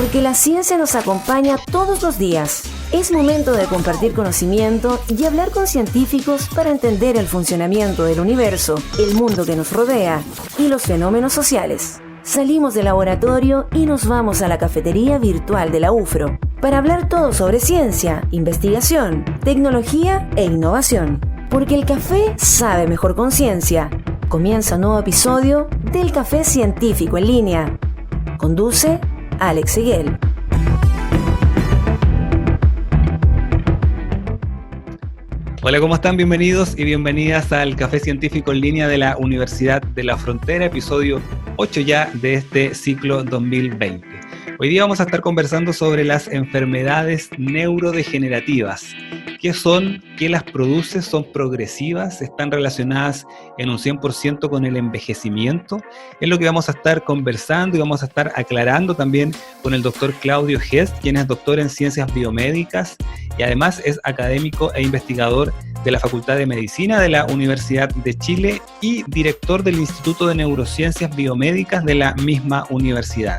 Porque la ciencia nos acompaña todos los días. Es momento de compartir conocimiento y hablar con científicos para entender el funcionamiento del universo, el mundo que nos rodea y los fenómenos sociales. Salimos del laboratorio y nos vamos a la cafetería virtual de la UFRO para hablar todo sobre ciencia, investigación, tecnología e innovación. Porque el café sabe mejor con ciencia. Comienza un nuevo episodio del Café Científico en Línea. Conduce Alex Seguel. Hola, ¿cómo están? Bienvenidos y bienvenidas al Café Científico en Línea de la Universidad de la Frontera, episodio 8 ya de este ciclo 2020. Hoy día vamos a estar conversando sobre las enfermedades neurodegenerativas. ¿Qué son? ¿Qué las produce? ¿Son progresivas? ¿Están relacionadas en un 100% con el envejecimiento? Es lo que vamos a estar conversando y vamos a estar aclarando también con el doctor Claudio Hest, quien es doctor en Ciencias Biomédicas y además es académico e investigador de la Facultad de Medicina de la Universidad de Chile y director del Instituto de Neurociencias Biomédicas de la misma universidad.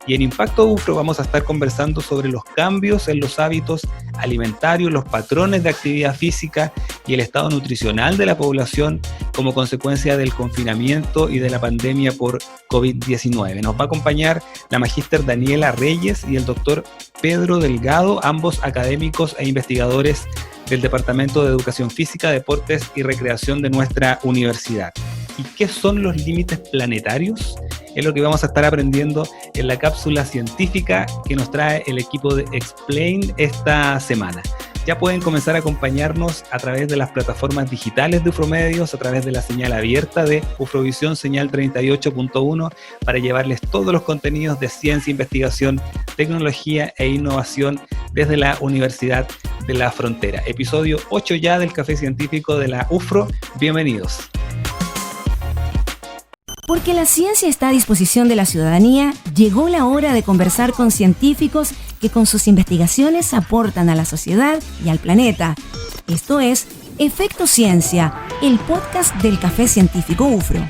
Y en Impacto UFRO vamos a estar conversando sobre los cambios en los hábitos alimentarios, los patrones de actividad física y el estado nutricional de la población como consecuencia del confinamiento y de la pandemia por COVID-19. Nos va a acompañar la magíster Daniela Reyes y el doctor Pedro Delgado, ambos académicos e investigadores del Departamento de Educación Física, Deportes y Recreación de nuestra universidad. ¿Y qué son los límites planetarios? Es lo que vamos a estar aprendiendo en la cápsula científica que nos trae el equipo de Explain esta semana. Ya pueden comenzar a acompañarnos a través de las plataformas digitales de UFROmedios, a través de la señal abierta de UFROvisión, señal 38.1, para llevarles todos los contenidos de ciencia, investigación, tecnología e innovación desde la Universidad de la Frontera. Episodio 8 ya del Café Científico de la UFRO. Bienvenidos. Porque la ciencia está a disposición de la ciudadanía, llegó la hora de conversar con científicos que con sus investigaciones aportan a la sociedad y al planeta. Esto es Efecto Ciencia, el podcast del Café Científico UFRO.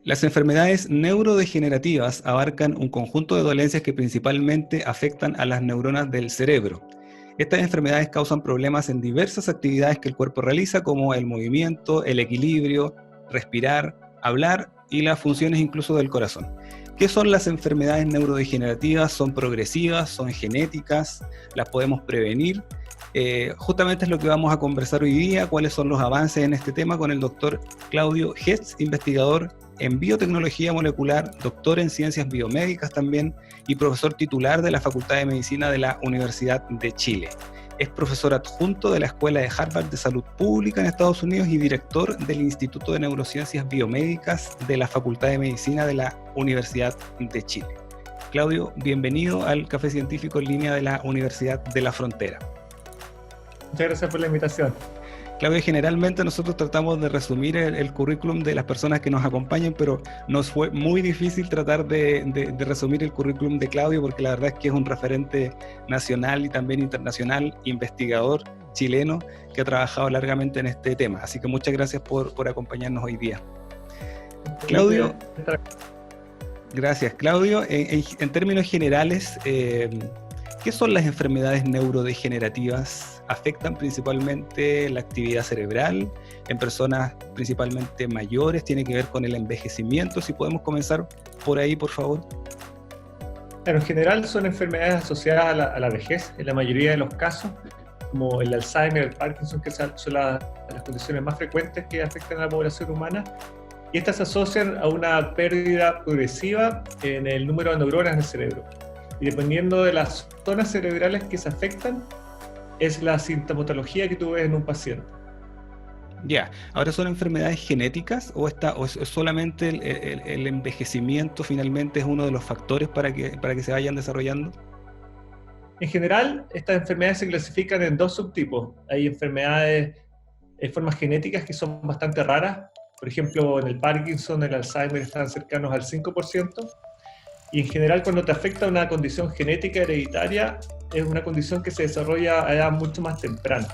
Las enfermedades neurodegenerativas abarcan un conjunto de dolencias que principalmente afectan a las neuronas del cerebro. Estas enfermedades causan problemas en diversas actividades que el cuerpo realiza, como el movimiento, el equilibrio, respirar, hablar y las funciones incluso del corazón. ¿Qué son las enfermedades neurodegenerativas? ¿Son progresivas? ¿Son genéticas? ¿Las podemos prevenir? Justamente es lo que vamos a conversar hoy día, cuáles son los avances en este tema con el doctor Claudio Hest, investigador en biotecnología molecular, doctor en ciencias biomédicas también y profesor titular de la Facultad de Medicina de la Universidad de Chile. Es profesor adjunto de la Escuela de Harvard de Salud Pública en Estados Unidos y director del Instituto de Neurociencias Biomédicas de la Facultad de Medicina de la Universidad de Chile. Claudio, bienvenido al Café Científico en Línea de la Universidad de la Frontera. Muchas gracias por la invitación. Claudio, generalmente nosotros tratamos de resumir el currículum de las personas que nos acompañan, pero nos fue muy difícil tratar de resumir el currículum de Claudio, porque la verdad es que es un referente nacional y también internacional, investigador chileno, que ha trabajado largamente en este tema. Así que muchas gracias por acompañarnos hoy día. Claudio, gracias. Claudio, en términos generales, ¿qué son las enfermedades neurodegenerativas? ¿Afectan principalmente la actividad cerebral en personas principalmente mayores? ¿Tiene que ver con el envejecimiento? Si podemos comenzar por ahí, por favor. Bueno, en general son enfermedades asociadas a la vejez, en la mayoría de los casos, como el Alzheimer, el Parkinson, que son las condiciones más frecuentes que afectan a la población humana. Y estas se asocian a una pérdida progresiva en el número de neuronas en el cerebro. Y dependiendo de las zonas cerebrales que se afectan, es la sintomatología que tú ves en un paciente. Ya, ¿ahora son enfermedades genéticas o es solamente el envejecimiento finalmente es uno de los factores para que se vayan desarrollando? En general, estas enfermedades se clasifican en dos subtipos. Hay enfermedades, formas genéticas que son bastante raras. Por ejemplo, en el Parkinson, el Alzheimer están cercanos al 5%. Y en general, cuando te afecta una condición genética hereditaria, es una condición que se desarrolla a edad mucho más temprana.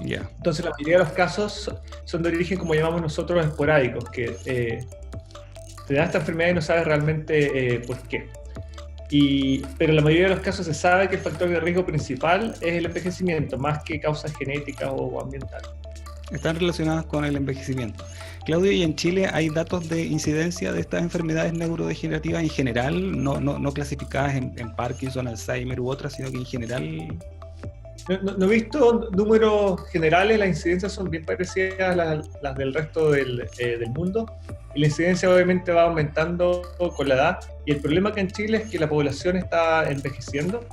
Yeah. Entonces la mayoría de los casos son de origen, como llamamos nosotros, esporádicos, que te da esta enfermedad y no sabes realmente por qué. Pero en la mayoría de los casos se sabe que el factor de riesgo principal es el envejecimiento, más que causas genéticas o ambientales. Están relacionadas con el envejecimiento. Claudio, ¿y en Chile hay datos de incidencia de estas enfermedades neurodegenerativas en general, no clasificadas en Parkinson, Alzheimer u otras, sino que en general? No he visto números generales, las incidencias son bien parecidas a las del resto del mundo, y la incidencia obviamente va aumentando con la edad, y el problema acá en Chile es que la población está envejeciendo,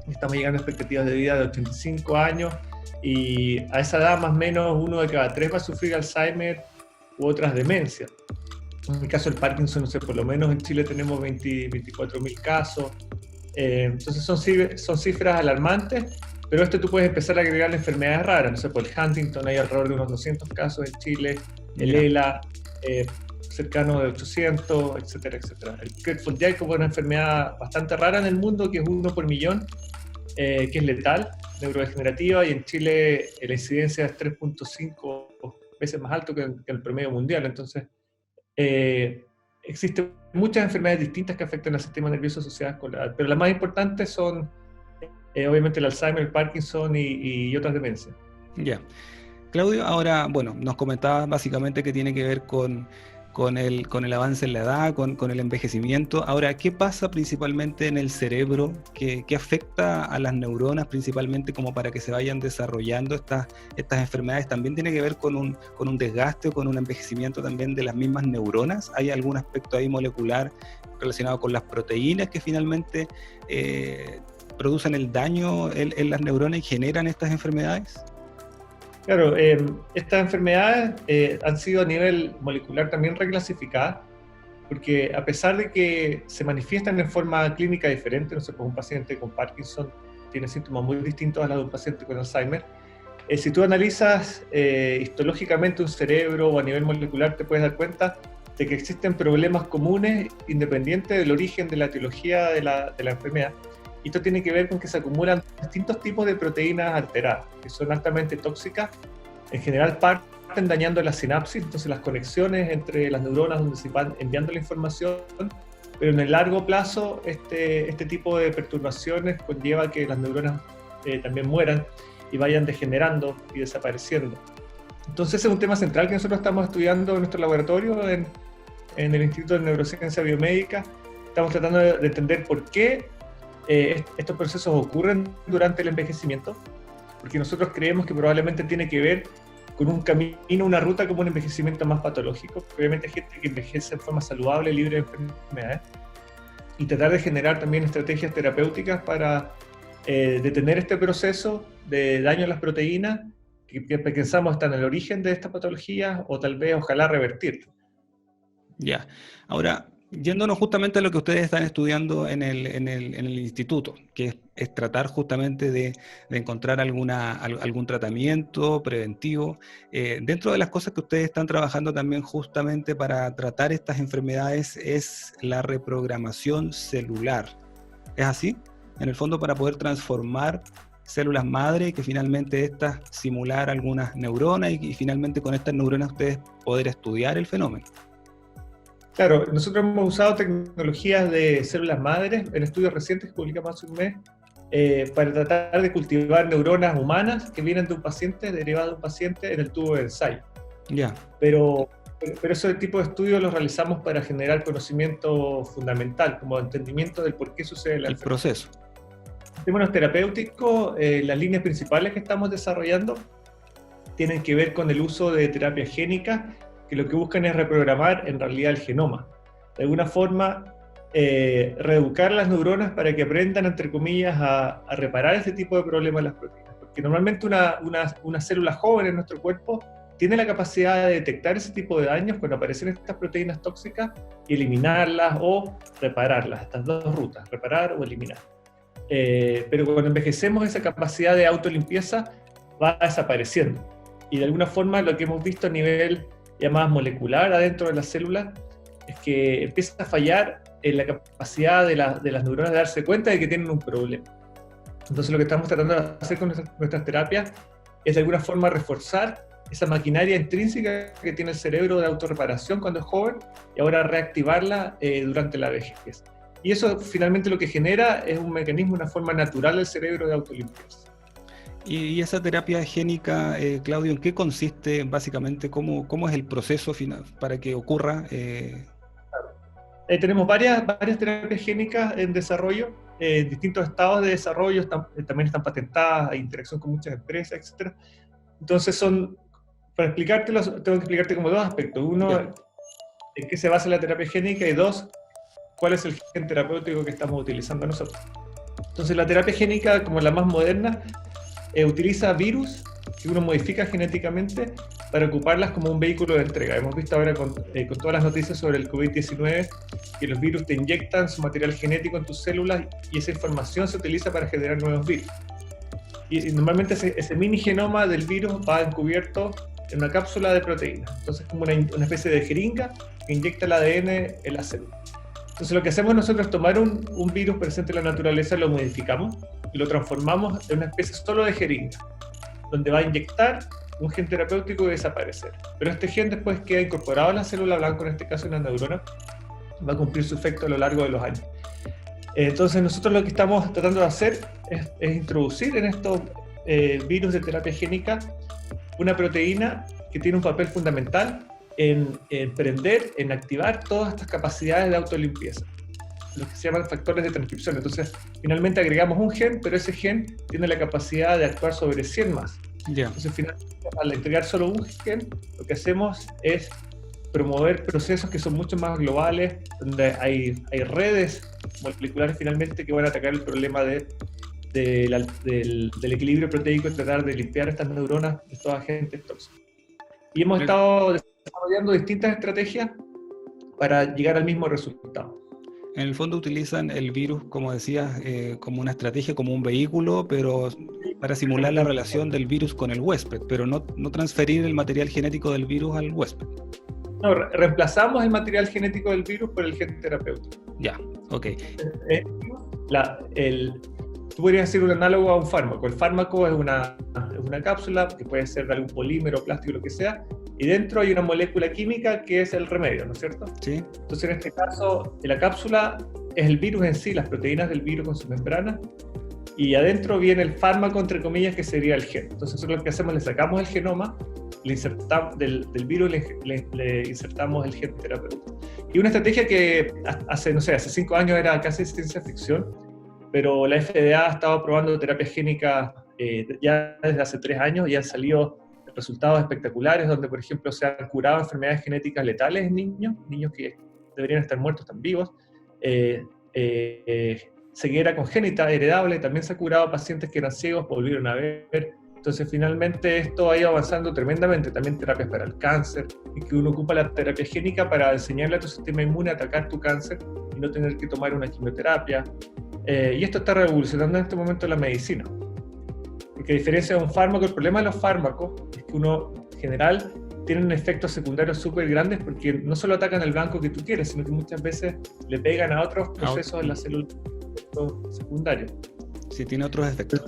estamos llegando a expectativas de vida de 85 años, y a esa edad más o menos 1 de cada 3 va a sufrir Alzheimer u otras demencias. En el caso del Parkinson, no sé, por lo menos en Chile tenemos 24.000 casos, entonces son cifras alarmantes. Pero tú puedes empezar a agregar enfermedades raras, no sé, por el Huntington hay alrededor de unos 200 casos en Chile, el ELA cercano de 800, etcétera, etcétera. El Creutzfeldt-Jakob es una enfermedad bastante rara en el mundo, que es 1 por millón, que es letal, neurodegenerativa, y en Chile la incidencia es 3.5 veces más alto que el promedio mundial. Entonces, existen muchas enfermedades distintas que afectan al sistema nervioso asociadas con la edad, pero las más importantes son obviamente el Alzheimer, el Parkinson y otras demencias. Ya. Claudio, ahora, bueno, nos comentabas básicamente que tiene que ver con el avance en la edad, con el envejecimiento. Ahora, ¿qué pasa principalmente en el cerebro? ¿Qué afecta a las neuronas principalmente como para que se vayan desarrollando estas enfermedades? ¿También tiene que ver con un desgaste o con un envejecimiento también de las mismas neuronas? ¿Hay algún aspecto ahí molecular relacionado con las proteínas que finalmente producen el daño en las neuronas y generan estas enfermedades? Claro, estas enfermedades han sido a nivel molecular también reclasificadas, porque a pesar de que se manifiestan en forma clínica diferente, no sé, pues un paciente con Parkinson tiene síntomas muy distintos a los de un paciente con Alzheimer, si tú analizas histológicamente un cerebro o a nivel molecular, te puedes dar cuenta de que existen problemas comunes independientes del origen de la etiología de la enfermedad. Y esto tiene que ver con que se acumulan distintos tipos de proteínas alteradas, que son altamente tóxicas. En general parten dañando la sinapsis, entonces las conexiones entre las neuronas donde se van enviando la información, pero en el largo plazo este tipo de perturbaciones conlleva que las neuronas también mueran y vayan degenerando y desapareciendo. Entonces ese es un tema central que nosotros estamos estudiando en nuestro laboratorio en el Instituto de Neurociencia Biomédica. Estamos tratando de entender por qué estos procesos ocurren durante el envejecimiento, porque nosotros creemos que probablemente tiene que ver con un camino, una ruta como un envejecimiento más patológico. Obviamente hay gente que envejece de forma saludable, libre de enfermedades, y tratar de generar también estrategias terapéuticas para detener este proceso de daño a las proteínas que pensamos están en el origen de esta patología, o tal vez, ojalá, revertirlo. Ya. Ahora, yéndonos justamente a lo que ustedes están estudiando en el instituto, que es tratar justamente de encontrar algún tratamiento preventivo. Dentro de las cosas que ustedes están trabajando también justamente para tratar estas enfermedades es la reprogramación celular. ¿Es así? En el fondo, para poder transformar células madre y que finalmente estas simular algunas neuronas y finalmente con estas neuronas ustedes poder estudiar el fenómeno. Claro, nosotros hemos usado tecnologías de células madres en estudios recientes que publicamos hace un mes para tratar de cultivar neuronas humanas que vienen de un paciente, derivadas de un paciente en el tubo de ensayo. Ya. Pero ese tipo de estudios los realizamos para generar conocimiento fundamental, como entendimiento del por qué sucede la enfermedad. El proceso. En términos terapéuticos, las líneas principales que estamos desarrollando tienen que ver con el uso de terapia génica, que lo que buscan es reprogramar en realidad el genoma. De alguna forma, reeducar las neuronas para que aprendan, entre comillas, a reparar este tipo de problemas en las proteínas. Porque normalmente una célula joven en nuestro cuerpo tiene la capacidad de detectar ese tipo de daños cuando aparecen estas proteínas tóxicas y eliminarlas o repararlas, estas dos rutas, reparar o eliminar. Pero cuando envejecemos, esa capacidad de autolimpieza va desapareciendo. Y de alguna forma lo que hemos visto a nivel ya más molecular adentro de las células es que empieza a fallar en la capacidad de las neuronas de darse cuenta de que tienen un problema. Entonces lo que estamos tratando de hacer con nuestras terapias es de alguna forma reforzar esa maquinaria intrínseca que tiene el cerebro de autorreparación cuando es joven y ahora reactivarla durante la vejez. Y eso finalmente lo que genera es un mecanismo, una forma natural del cerebro de autolimpiarse. Y esa terapia génica, Claudio, ¿en qué consiste básicamente? ¿Cómo es el proceso final para que ocurra? Tenemos varias terapias génicas en desarrollo, distintos estados de desarrollo, también están patentadas, hay interacción con muchas empresas, etc. Entonces para explicártelo, tengo que explicarte como dos aspectos. Uno, en qué se basa la terapia génica, y dos, cuál es el gen terapéutico que estamos utilizando nosotros. Entonces la terapia génica, como la más moderna, utiliza virus que uno modifica genéticamente para ocuparlas como un vehículo de entrega. Hemos visto ahora con todas las noticias sobre el COVID-19 que los virus te inyectan su material genético en tus células y esa información se utiliza para generar nuevos virus. Y normalmente ese mini genoma del virus va encubierto en una cápsula de proteínas. Entonces es como una especie de jeringa que inyecta el ADN en la célula. Entonces lo que hacemos nosotros es tomar un virus presente en la naturaleza, lo modificamos y lo transformamos en una especie solo de jeringa, donde va a inyectar un gen terapéutico y desaparecer. Pero este gen después queda incorporado a la célula blanca, en este caso en la neurona, va a cumplir su efecto a lo largo de los años. Entonces nosotros lo que estamos tratando de hacer es introducir en estos virus de terapia génica una proteína que tiene un papel fundamental en prender, en activar todas estas capacidades de autolimpieza, lo que se llaman factores de transcripción. Entonces, finalmente agregamos un gen, pero ese gen tiene la capacidad de actuar sobre 100 más. Entonces, finalmente, al entregar solo un gen, lo que hacemos es promover procesos que son mucho más globales, donde hay redes moleculares finalmente que van a atacar el problema del equilibrio proteico y tratar de limpiar estas neuronas de estos agentes tóxicos. Y hemos estado desarrollando distintas estrategias para llegar al mismo resultado. En el fondo utilizan el virus, como decías, como una estrategia, como un vehículo, pero para simular la relación del virus con el huésped, pero no transferir el material genético del virus al huésped. No, reemplazamos el material genético del virus por el gen terapéutico. Ya, ok. Tú podrías hacer un análogo a un fármaco. El fármaco es una cápsula que puede ser de algún polímero, plástico, lo que sea, y dentro hay una molécula química que es el remedio, ¿no es cierto? Sí. Entonces, en este caso, la cápsula es el virus en sí, las proteínas del virus con sus membranas, y adentro viene el fármaco, entre comillas, que sería el gen. Entonces, nosotros lo que hacemos, le sacamos el genoma, le insertamos del virus, le insertamos el gen terapéutico. Y una estrategia que hace 5 años era casi ciencia ficción, pero la FDA ha estado probando terapias génicas ya desde hace 3 años y han salido resultados espectaculares, donde, por ejemplo, se han curado enfermedades genéticas letales en niños que deberían estar muertos, están vivos, ceguera congénita, heredable, también se ha curado a pacientes que eran ciegos, volvieron a ver. Entonces, finalmente, esto ha ido avanzando tremendamente, también terapias para el cáncer, y que uno ocupa la terapia génica para enseñarle a tu sistema inmune a atacar tu cáncer y no tener que tomar una quimioterapia. Y esto está revolucionando en este momento la medicina. Porque a diferencia de un fármaco, el problema de los fármacos es que uno, en general, tienen efectos secundarios súper grandes porque no solo atacan el blanco que tú quieres, sino que muchas veces le pegan a otros procesos en la célula secundarios. Sí, tiene otros efectos.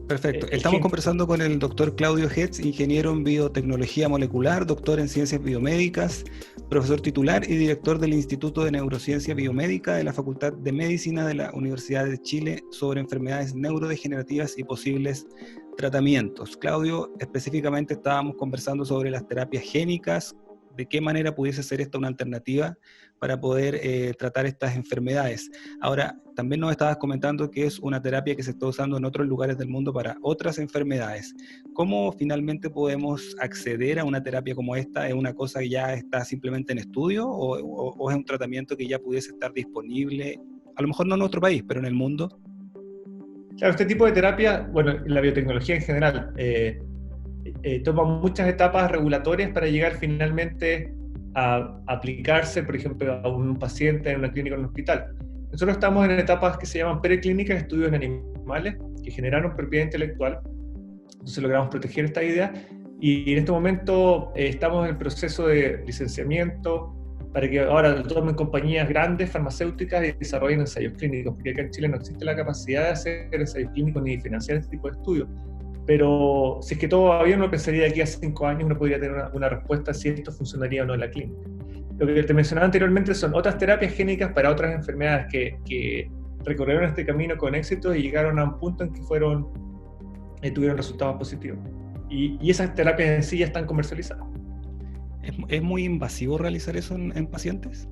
Perfecto. Estamos conversando con el doctor Claudio Hetz, ingeniero en biotecnología molecular, doctor en ciencias biomédicas, profesor titular y director del Instituto de Neurociencia Biomédica de la Facultad de Medicina de la Universidad de Chile sobre enfermedades neurodegenerativas y posibles tratamientos. Claudio, específicamente estábamos conversando sobre las terapias génicas, de qué manera pudiese ser esta una alternativa para poder tratar estas enfermedades. Ahora, también nos estabas comentando que es una terapia que se está usando en otros lugares del mundo para otras enfermedades. ¿Cómo finalmente podemos acceder a una terapia como esta? ¿Es una cosa que ya está simplemente en estudio o es un tratamiento que ya pudiese estar disponible, a lo mejor no en nuestro país, pero en el mundo? Claro, este tipo de terapia, bueno, la biotecnología en general, toma muchas etapas regulatorias para llegar finalmente a aplicarse, por ejemplo, a un paciente en una clínica o en un hospital. Nosotros estamos en etapas que se llaman preclínicas, estudios en animales, que generaron propiedad intelectual. Entonces logramos proteger esta idea y en este momento estamos en el proceso de licenciamiento para que ahora lo tomen compañías grandes, farmacéuticas, y desarrollen ensayos clínicos, porque acá en Chile no existe la capacidad de hacer ensayos clínicos ni de financiar este tipo de estudios. Pero si es que todo va bien, uno pensaría que aquí a 5 años uno podría tener una respuesta si esto funcionaría o no en la clínica. Lo que te mencionaba anteriormente son otras terapias génicas para otras enfermedades que recorrieron este camino con éxito y llegaron a un punto en que tuvieron resultados positivos. Y esas terapias en sí ya están comercializadas. ¿Es muy invasivo realizar eso en pacientes?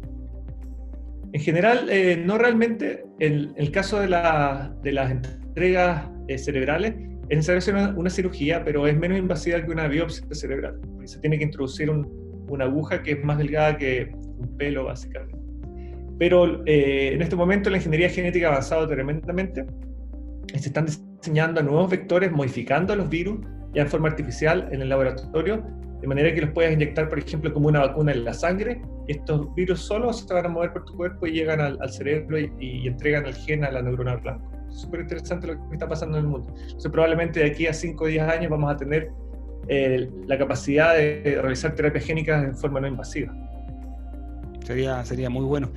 En general, no realmente. En el caso de las entregas cerebrales, es necesario hacer una cirugía, pero es menos invasiva que una biopsia cerebral. Se tiene que introducir una aguja que es más delgada que un pelo, básicamente. Pero en este momento la ingeniería genética ha avanzado tremendamente. Se están diseñando nuevos vectores, modificando los virus ya en forma artificial en el laboratorio, de manera que los puedas inyectar, por ejemplo, como una vacuna en la sangre. Estos virus solos se van a mover por tu cuerpo y llegan al cerebro y entregan el gen a la neurona blanca. Es súper interesante lo que está pasando en el mundo. Entonces, probablemente de aquí a 5 o 10 años vamos a tener la capacidad de realizar terapias génicas en forma no invasiva. Sería muy bueno.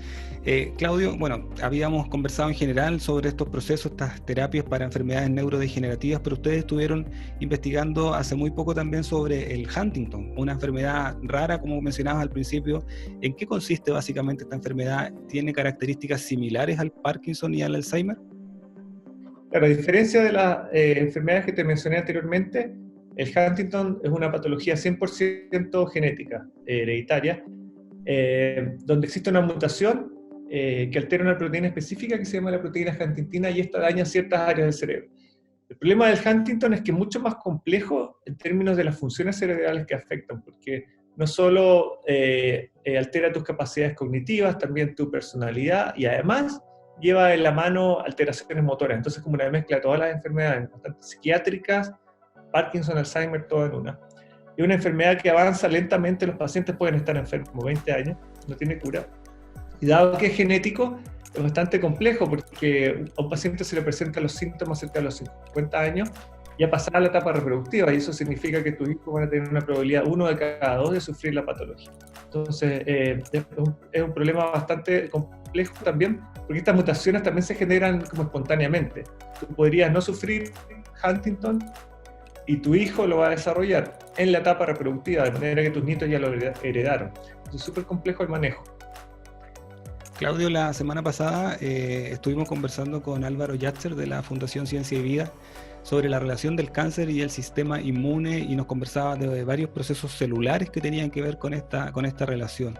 Claudio, bueno, habíamos conversado en general sobre estos procesos, estas terapias para enfermedades neurodegenerativas, pero ustedes estuvieron investigando hace muy poco también sobre el Huntington, una enfermedad rara, como mencionabas al principio. ¿En qué consiste básicamente esta enfermedad? ¿Tiene características similares al Parkinson y al Alzheimer? Claro, a diferencia de las enfermedades que te mencioné anteriormente, el Huntington es una patología 100% genética, hereditaria, donde existe una mutación que altera una proteína específica que se llama la proteína huntingtina, y esta daña ciertas áreas del cerebro. El problema del Huntington es que es mucho más complejo en términos de las funciones cerebrales que afectan, porque no solo altera tus capacidades cognitivas, también tu personalidad, y además lleva de la mano alteraciones motoras. Entonces, como una mezcla de todas las enfermedades, tanto psiquiátricas, Parkinson, Alzheimer, todo en una. Es una enfermedad que avanza lentamente, los pacientes pueden estar enfermos 20 años, no tiene cura. Y dado que es genético, es bastante complejo, porque a un paciente se le presentan los síntomas cerca de los 50 años, ya pasada la etapa reproductiva, y eso significa que tus hijos van a tener una probabilidad 1 de cada 2 de sufrir la patología. Entonces, es un problema bastante complejo también, porque estas mutaciones también se generan como espontáneamente. Tú podrías no sufrir Huntington, y tu hijo lo va a desarrollar en la etapa reproductiva, de manera que tus nietos ya lo heredaron. Entonces, es súper complejo el manejo. Claudio, la semana pasada estuvimos conversando con Álvaro Yatzer de la Fundación Ciencia y Vida sobre la relación del cáncer y el sistema inmune, y nos conversaba de varios procesos celulares que tenían que ver con esta relación.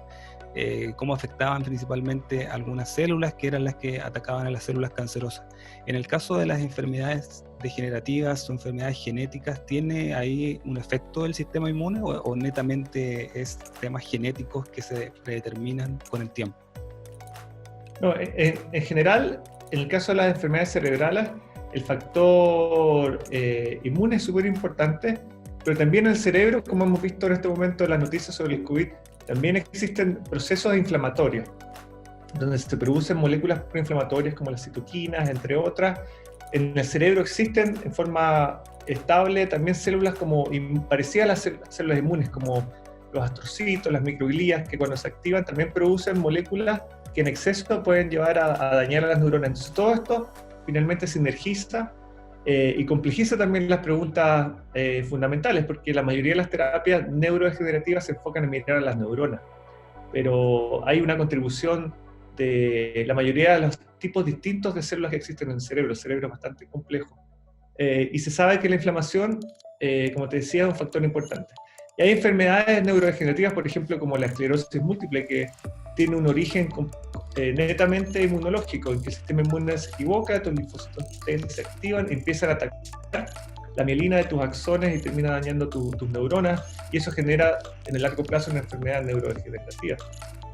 Cómo afectaban principalmente algunas células que eran las que atacaban a las células cancerosas. En el caso de las enfermedades degenerativas o enfermedades genéticas, ¿tiene ahí un efecto del sistema inmune o netamente es temas genéticos que se predeterminan con el tiempo? No, en general, en el caso de las enfermedades cerebrales, el factor inmune es súper importante, pero también en el cerebro, como hemos visto en este momento en las noticias sobre el COVID, también existen procesos inflamatorios, donde se producen moléculas proinflamatorias como las citoquinas, entre otras. En el cerebro existen en forma estable también células como parecidas a las células inmunes, como los astrocitos, las microglías, que cuando se activan también producen moléculas que en exceso pueden llevar a dañar a las neuronas. Entonces todo esto finalmente sinergiza y complejiza también las preguntas fundamentales, porque la mayoría de las terapias neurodegenerativas se enfocan en mirar a las neuronas, pero hay una contribución de la mayoría de los tipos distintos de células que existen en el cerebro. El cerebro es bastante complejo. Y se sabe que la inflamación, como te decía, es un factor importante. Y hay enfermedades neurodegenerativas, por ejemplo, como la esclerosis múltiple, que tiene un origen netamente inmunológico, en que el sistema inmune se equivoca, tus linfocitos se activan, empiezan a atacar la mielina de tus axones y termina dañando tus neuronas, y eso genera en el largo plazo una enfermedad neurodegenerativa.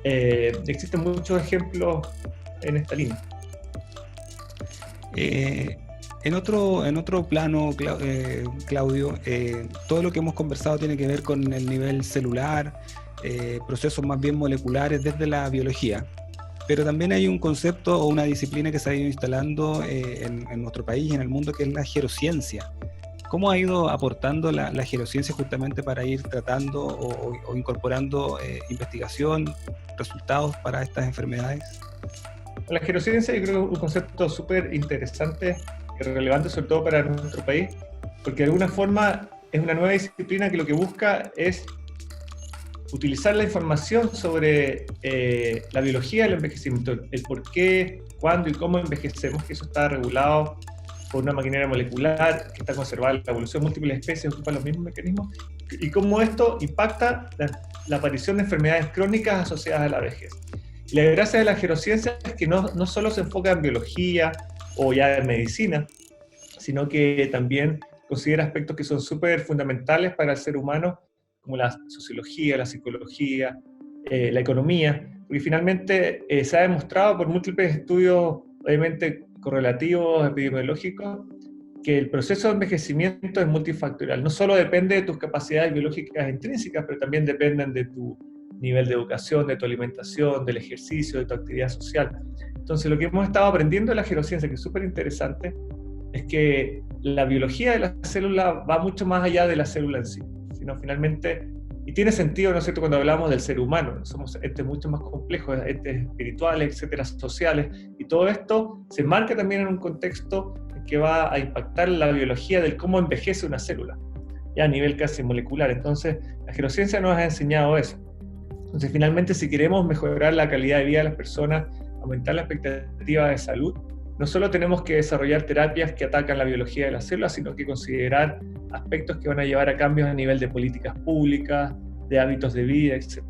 Existen muchos ejemplos en esta línea. En otro plano, Claudio, todo lo que hemos conversado tiene que ver con el nivel celular, procesos más bien moleculares desde la biología, pero también hay un concepto o una disciplina que se ha ido instalando en nuestro país y en el mundo, que es la gerociencia. ¿Cómo ha ido aportando la gerociencia justamente para ir tratando o incorporando investigación resultados para estas enfermedades? La gerociencia yo creo que es un concepto súper interesante y relevante, sobre todo para nuestro país, porque de alguna forma es una nueva disciplina que lo que busca es utilizar la información sobre la biología del envejecimiento, el por qué, cuándo y cómo envejecemos, que eso está regulado por una maquinaria molecular que está conservada en la evolución, múltiples especies ocupan los mismos mecanismos, y cómo esto impacta la aparición de enfermedades crónicas asociadas a la vejez. Y la gracia de la gerociencia es que no solo se enfoca en biología o ya en medicina, sino que también considera aspectos que son súper fundamentales para el ser humano, como la sociología, la psicología, la economía, porque finalmente se ha demostrado por múltiples estudios, obviamente correlativos, epidemiológicos, que el proceso de envejecimiento es multifactorial. No solo depende de tus capacidades biológicas intrínsecas, pero también dependen de tu nivel de educación, de tu alimentación, del ejercicio, de tu actividad social. Entonces, lo que hemos estado aprendiendo de la gerociencia, que es súper interesante, es que la biología de la célula va mucho más allá de la célula en sí, sino finalmente, y tiene sentido, ¿no es cierto?, cuando hablamos del ser humano, somos entes mucho más complejos, entes espirituales, etcétera, sociales, y todo esto se marca también en un contexto que va a impactar la biología del cómo envejece una célula, ya a nivel casi molecular. Entonces, la gerociencia nos ha enseñado eso. Entonces, finalmente, si queremos mejorar la calidad de vida de las personas, aumentar la expectativa de salud, no solo tenemos que desarrollar terapias que atacan la biología de las células, sino que considerar aspectos que van a llevar a cambios a nivel de políticas públicas, de hábitos de vida, etc.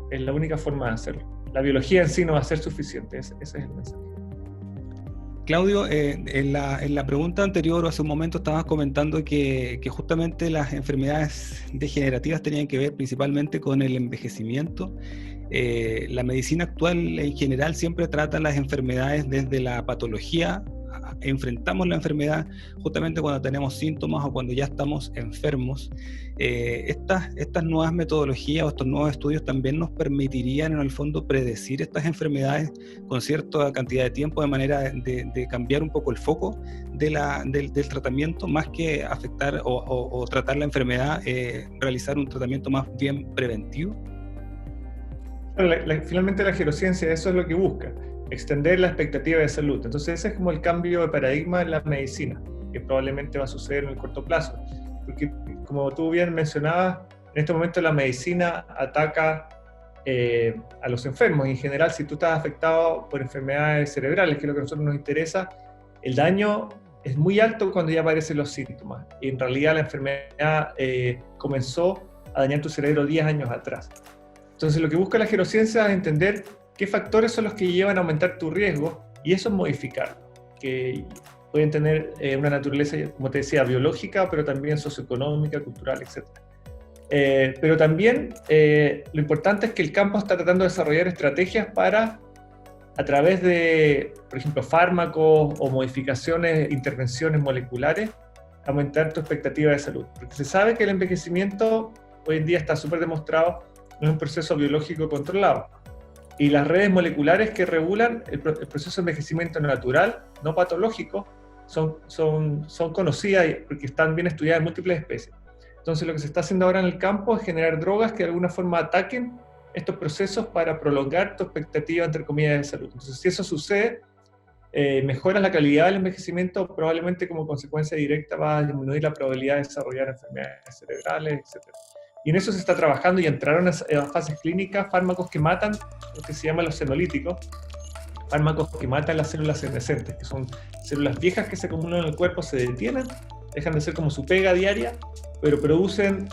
Es la única forma de hacerlo. La biología en sí no va a ser suficiente, ese es el mensaje. Claudio, en la pregunta anterior o hace un momento estabas comentando que justamente las enfermedades degenerativas tenían que ver principalmente con el envejecimiento. La medicina actual en general siempre trata las enfermedades desde la patología. Enfrentamos la enfermedad justamente cuando tenemos síntomas o cuando ya estamos enfermos. Estas nuevas metodologías o estos nuevos estudios también nos permitirían en el fondo predecir estas enfermedades con cierta cantidad de tiempo, de manera de cambiar un poco el foco del tratamiento, más que afectar o tratar la enfermedad, realizar un tratamiento más bien preventivo. Finalmente la gerociencia eso es lo que busca, extender la expectativa de salud. Entonces ese es como el cambio de paradigma en la medicina, que probablemente va a suceder en el corto plazo. Porque como tú bien mencionabas, en este momento la medicina ataca a los enfermos. En general, si tú estás afectado por enfermedades cerebrales, que es lo que a nosotros nos interesa, el daño es muy alto cuando ya aparecen los síntomas. Y en realidad la enfermedad comenzó a dañar tu cerebro 10 años atrás. Entonces lo que busca la gerociencia es entender qué factores son los que llevan a aumentar tu riesgo y eso es modificar, que pueden tener una naturaleza, como te decía, biológica, pero también socioeconómica, cultural, etc. Pero también lo importante es que el campo está tratando de desarrollar estrategias para, a través de, por ejemplo, fármacos o modificaciones, intervenciones moleculares, aumentar tu expectativa de salud. Porque se sabe que el envejecimiento hoy en día está súper demostrado, no es un proceso biológico controlado. Y las redes moleculares que regulan el proceso de envejecimiento natural, no patológico, son conocidas porque están bien estudiadas en múltiples especies. Entonces lo que se está haciendo ahora en el campo es generar drogas que de alguna forma ataquen estos procesos para prolongar tu expectativa, entre comillas, de salud. Entonces si eso sucede, mejoras la calidad del envejecimiento, probablemente como consecuencia directa va a disminuir la probabilidad de desarrollar enfermedades cerebrales, etc. Y en eso se está trabajando y entraron a fases clínicas fármacos que matan lo que se llama los senolíticos, fármacos que matan las células senescentes, que son células viejas que se acumulan en el cuerpo, se detienen, dejan de ser como su pega diaria, pero producen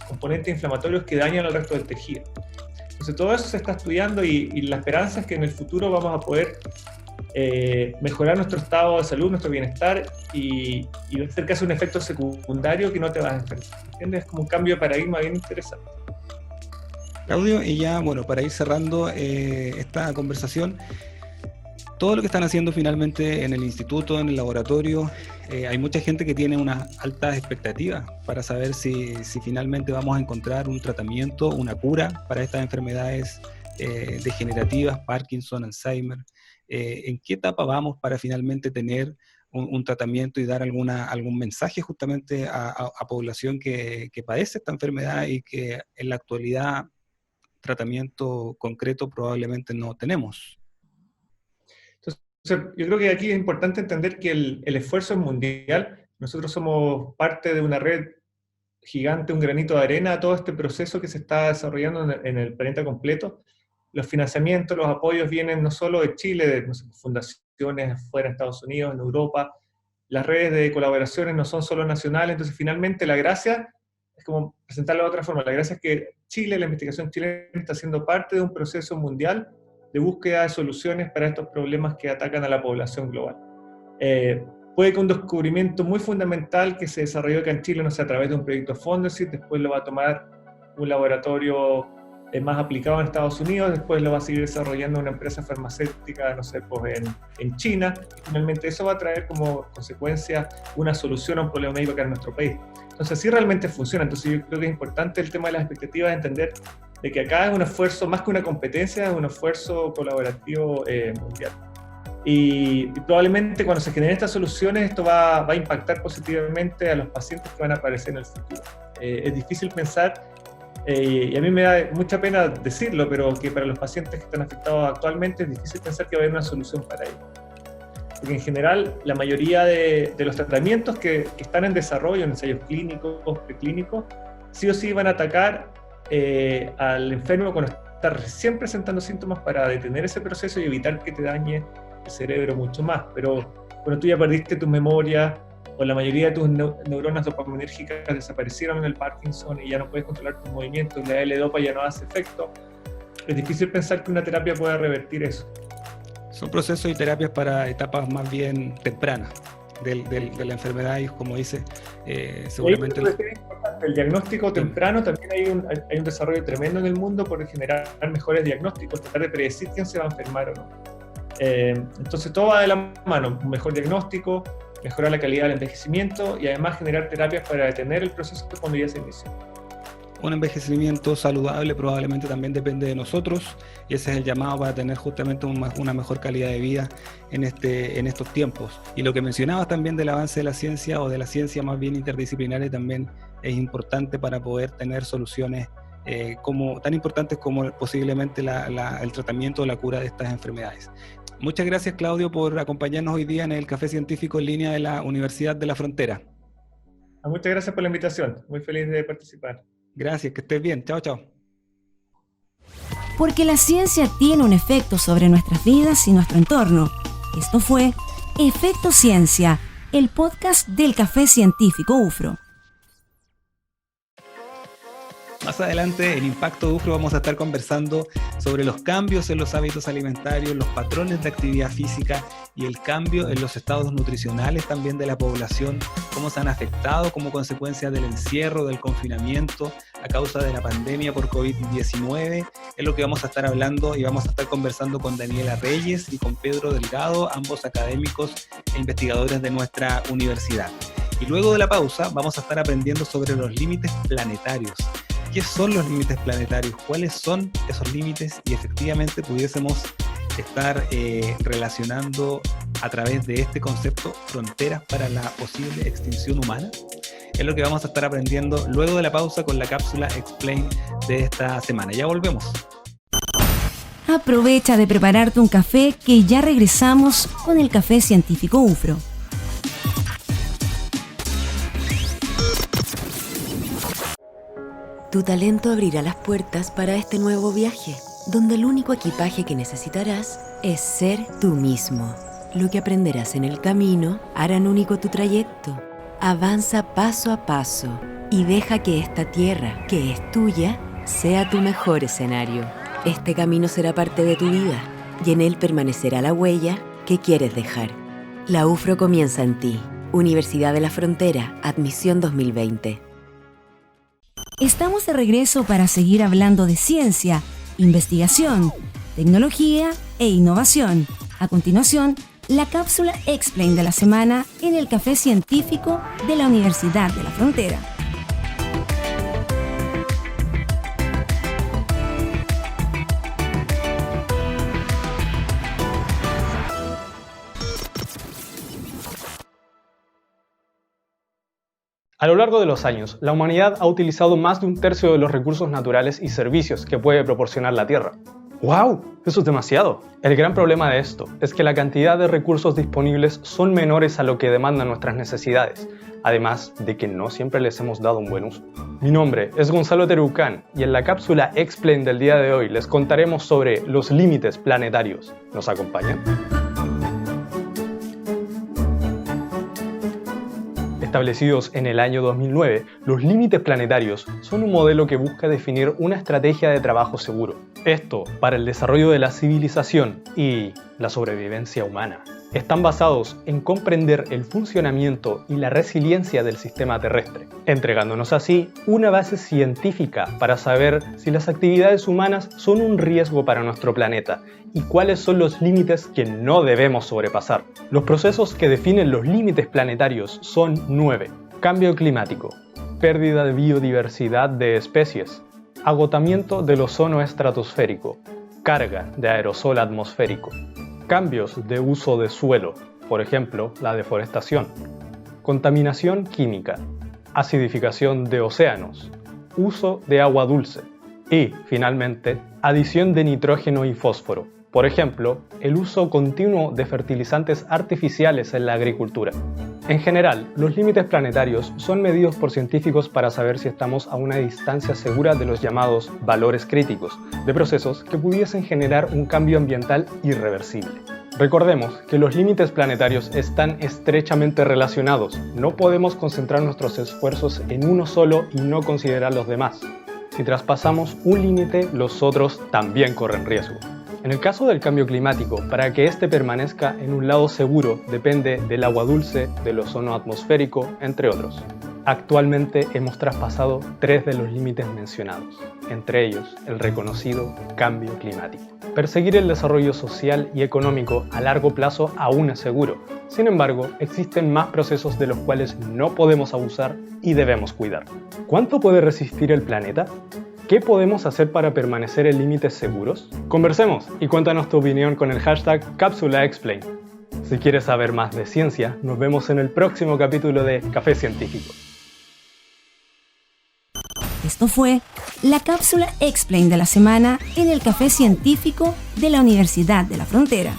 componentes inflamatorios que dañan al resto del tejido. Entonces todo eso se está estudiando y la esperanza es que en el futuro vamos a poder mejorar nuestro estado de salud, nuestro bienestar y va a ser casi un efecto secundario que no te vas a enfermar. ¿Entiendes? Es como un cambio de paradigma bien interesante. Claudio, y ya, bueno, para ir cerrando esta conversación, todo lo que están haciendo finalmente en el instituto, en el laboratorio, hay mucha gente que tiene unas altas expectativas para saber si finalmente vamos a encontrar un tratamiento, una cura para estas enfermedades degenerativas, Parkinson, Alzheimer. ¿En qué etapa vamos para finalmente tener un tratamiento y dar algún mensaje justamente a población que padece esta enfermedad y que en la actualidad tratamiento concreto probablemente no tenemos. Entonces, yo creo que aquí es importante entender que el esfuerzo es mundial. Nosotros somos parte de una red gigante, un granito de arena a todo este proceso que se está desarrollando en el planeta completo. Los financiamientos, los apoyos vienen no solo de Chile, de no sé, fundaciones fuera en Estados Unidos, en Europa. Las redes de colaboraciones no son solo nacionales, entonces finalmente la gracia es como presentarlo de otra forma. La gracia es que Chile, la investigación chilena, está siendo parte de un proceso mundial de búsqueda de soluciones para estos problemas que atacan a la población global. Puede que un descubrimiento muy fundamental que se desarrolló acá en Chile, no sé, a través de un proyecto Fondesit, después lo va a tomar un laboratorio más aplicado en Estados Unidos, después lo va a seguir desarrollando una empresa farmacéutica, no sé, pues en China, y finalmente eso va a traer como consecuencia una solución a un problema médico acá en nuestro país. Entonces, sí realmente funciona. Entonces, yo creo que es importante el tema de las expectativas, entender de que acá es un esfuerzo, más que una competencia, es un esfuerzo colaborativo mundial. Y probablemente cuando se generen estas soluciones, esto va a impactar positivamente a los pacientes que van a aparecer en el futuro. Es difícil pensar, y a mí me da mucha pena decirlo, pero que para los pacientes que están afectados actualmente es difícil pensar que va a haber una solución para ellos. Porque en general la mayoría de los tratamientos que están en desarrollo, en ensayos clínicos, preclínicos, sí o sí van a atacar al enfermo cuando está recién presentando síntomas para detener ese proceso y evitar que te dañe el cerebro mucho más. Pero cuando tú ya perdiste tu memoria o la mayoría de tus neuronas dopaminérgicas desaparecieron en el Parkinson y ya no puedes controlar tus movimientos, la L-Dopa ya no hace efecto, es difícil pensar que una terapia pueda revertir eso. Son procesos y terapias para etapas más bien tempranas de la enfermedad y, como dice, seguramente... El diagnóstico temprano, también hay un desarrollo tremendo en el mundo por generar mejores diagnósticos, tratar de predecir quién se va a enfermar o no. Entonces todo va de la mano, un mejor diagnóstico, mejorar la calidad del envejecimiento y además generar terapias para detener el proceso cuando ya se inició. Un envejecimiento saludable probablemente también depende de nosotros, y ese es el llamado para tener justamente una mejor calidad de vida en estos tiempos. Y lo que mencionabas también del avance de la ciencia, o de la ciencia más bien interdisciplinaria, también es importante para poder tener soluciones tan importantes como posiblemente el tratamiento o la cura de estas enfermedades. Muchas gracias, Claudio, por acompañarnos hoy día en el Café Científico en Línea de la Universidad de la Frontera. Muchas gracias por la invitación, muy feliz de participar. Gracias, que estés bien. Chao, chao. Porque la ciencia tiene un efecto sobre nuestras vidas y nuestro entorno. Esto fue Efecto Ciencia, el podcast del Café Científico UFRO. Más adelante en Impacto UFRO vamos a estar conversando sobre los cambios en los hábitos alimentarios, los patrones de actividad física y el cambio en los estados nutricionales también de la población, cómo se han afectado como consecuencia del encierro, del confinamiento a causa de la pandemia por COVID-19. Es lo que vamos a estar hablando, y vamos a estar conversando con Daniela Reyes y con Pedro Delgado, ambos académicos e investigadores de nuestra universidad. Y luego de la pausa vamos a estar aprendiendo sobre los límites planetarios. ¿Qué son los límites planetarios? ¿Cuáles son esos límites? Y efectivamente pudiésemos estar relacionando a través de este concepto fronteras para la posible extinción humana. Es lo que vamos a estar aprendiendo luego de la pausa con la cápsula Explain de esta semana. Ya volvemos. Aprovecha de prepararte un café, que ya regresamos con el Café Científico UFRO. Tu talento abrirá las puertas para este nuevo viaje, donde el único equipaje que necesitarás es ser tú mismo. Lo que aprenderás en el camino harán único tu trayecto. Avanza paso a paso y deja que esta tierra, que es tuya, sea tu mejor escenario. Este camino será parte de tu vida y en él permanecerá la huella que quieres dejar. La UFRO comienza en ti. Universidad de la Frontera, admisión 2020. Estamos de regreso para seguir hablando de ciencia, investigación, tecnología e innovación. A continuación, la cápsula Explain de la semana en el Café Científico de la Universidad de la Frontera. A lo largo de los años, la humanidad ha utilizado más de un tercio de los recursos naturales y servicios que puede proporcionar la Tierra. ¡Wow! Eso es demasiado. El gran problema de esto es que la cantidad de recursos disponibles son menores a lo que demandan nuestras necesidades, además de que no siempre les hemos dado un buen uso. Mi nombre es Gonzalo Terucán y en la cápsula Explain del día de hoy les contaremos sobre los límites planetarios. ¿Nos acompañan? Establecidos en el año 2009, los límites planetarios son un modelo que busca definir una estrategia de trabajo seguro. Esto para el desarrollo de la civilización y la sobrevivencia humana. Están basados en comprender el funcionamiento y la resiliencia del sistema terrestre, entregándonos así una base científica para saber si las actividades humanas son un riesgo para nuestro planeta y cuáles son los límites que no debemos sobrepasar. Los procesos que definen los límites planetarios son 9. Cambio climático, pérdida de biodiversidad de especies, agotamiento del ozono estratosférico, carga de aerosol atmosférico, cambios de uso de suelo, por ejemplo, la deforestación, contaminación química, acidificación de océanos, uso de agua dulce y, finalmente, adición de nitrógeno y fósforo, por ejemplo, el uso continuo de fertilizantes artificiales en la agricultura. En general, los límites planetarios son medidos por científicos para saber si estamos a una distancia segura de los llamados valores críticos, de procesos que pudiesen generar un cambio ambiental irreversible. Recordemos que los límites planetarios están estrechamente relacionados. No podemos concentrar nuestros esfuerzos en uno solo y no considerar los demás. Si traspasamos un límite, los otros también corren riesgo. En el caso del cambio climático, para que éste permanezca en un lado seguro, depende del agua dulce, del ozono atmosférico, entre otros. Actualmente hemos traspasado 3 de los límites mencionados, entre ellos el reconocido cambio climático. Perseguir el desarrollo social y económico a largo plazo aún es seguro. Sin embargo, existen más procesos de los cuales no podemos abusar y debemos cuidar. ¿Cuánto puede resistir el planeta? ¿Qué podemos hacer para permanecer en límites seguros? Conversemos y cuéntanos tu opinión con el hashtag #CápsulaExplain. Si quieres saber más de ciencia, nos vemos en el próximo capítulo de Café Científico. Esto fue la cápsula Explain de la semana en el Café Científico de la Universidad de la Frontera.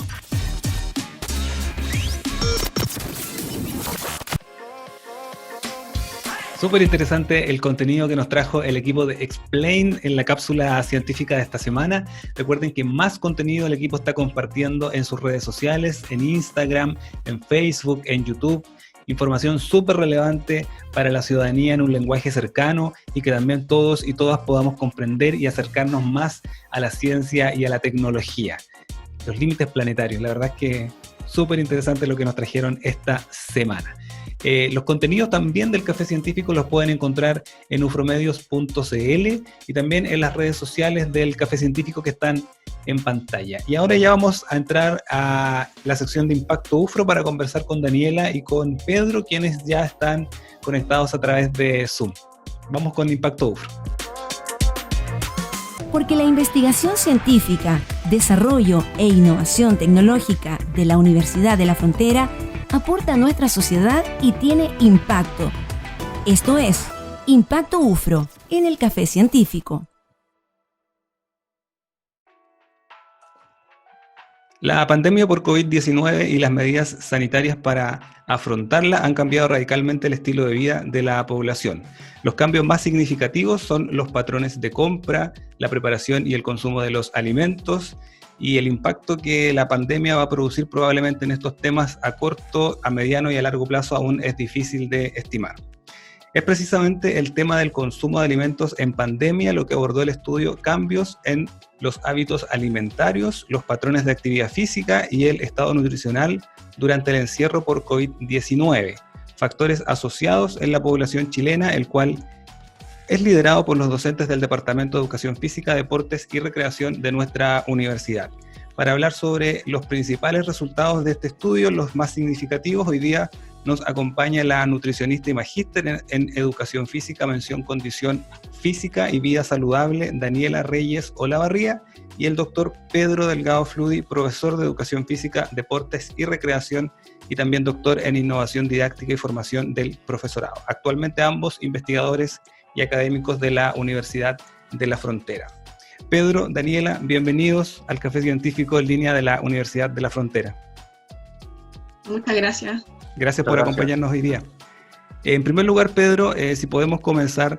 Súper interesante el contenido que nos trajo el equipo de Explain en la cápsula científica de esta semana. Recuerden que más contenido el equipo está compartiendo en sus redes sociales, en Instagram, en Facebook, en YouTube. Información súper relevante para la ciudadanía en un lenguaje cercano y que también todos y todas podamos comprender y acercarnos más a la ciencia y a la tecnología. Los límites planetarios, la verdad es que súper interesante lo que nos trajeron esta semana. Los contenidos también del Café Científico los pueden encontrar en ufromedios.cl y también en las redes sociales del Café Científico que están en pantalla. Y ahora ya vamos a entrar a la sección de Impacto UFRO para conversar con Daniela y con Pedro, quienes ya están conectados a través de Zoom. Vamos con Impacto UFRO. Porque la investigación científica, desarrollo e innovación tecnológica de la Universidad de la Frontera aporta a nuestra sociedad y tiene impacto. Esto es Impacto UFRO en el Café Científico. La pandemia por COVID-19 y las medidas sanitarias para afrontarla han cambiado radicalmente el estilo de vida de la población. Los cambios más significativos son los patrones de compra, la preparación y el consumo de los alimentos, y el impacto que la pandemia va a producir probablemente en estos temas a corto, a mediano y a largo plazo aún es difícil de estimar. Es precisamente el tema del consumo de alimentos en pandemia lo que abordó el estudio Cambios en los hábitos alimentarios, los patrones de actividad física y el estado nutricional durante el encierro por COVID-19, factores asociados en la población chilena, el cual es liderado por los docentes del Departamento de Educación Física, Deportes y Recreación de nuestra universidad. Para hablar sobre los principales resultados de este estudio, los más significativos, hoy día nos acompaña la nutricionista y magíster en Educación Física, mención Condición Física y Vida Saludable, Daniela Reyes Olavarría, y el doctor Pedro Delgado Fludi, profesor de Educación Física, Deportes y Recreación y también doctor en innovación didáctica y formación del profesorado. Actualmente ambos investigadores y académicos de la Universidad de la Frontera. Pedro, Daniela, bienvenidos al Café Científico en línea de la Universidad de la Frontera. Muchas gracias. Gracias por acompañarnos hoy día. En primer lugar, Pedro, si podemos comenzar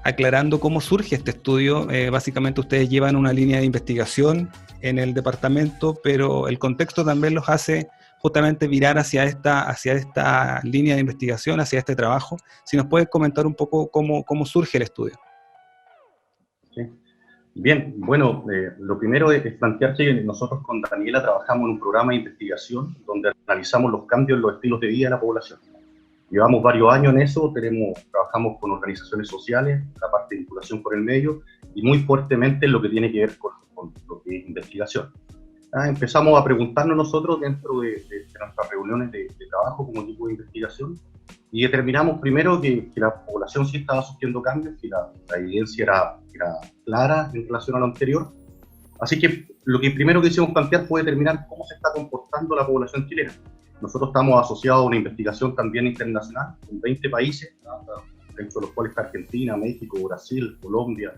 aclarando cómo surge este estudio. Básicamente ustedes llevan una línea de investigación en el departamento, pero el contexto también los hace justamente virar hacia esta línea de investigación, hacia este trabajo. Si nos puedes comentar un poco cómo surge el estudio. Sí. Bien, bueno, lo primero es plantear que nosotros con Daniela trabajamos en un programa de investigación donde analizamos los cambios en los estilos de vida de la población. Llevamos varios años en eso, trabajamos con organizaciones sociales, la parte de vinculación con el medio, y muy fuertemente en lo que tiene que ver con lo que es investigación. Empezamos a preguntarnos nosotros dentro de nuestras reuniones de trabajo como equipo de investigación, y determinamos primero que la población sí estaba sufriendo cambios, que la evidencia era clara en relación a lo anterior. Así que lo que primero quisimos plantear fue determinar cómo se está comportando la población chilena. Nosotros estamos asociados a una investigación también internacional con 20 países, dentro de los cuales está Argentina, México, Brasil, Colombia,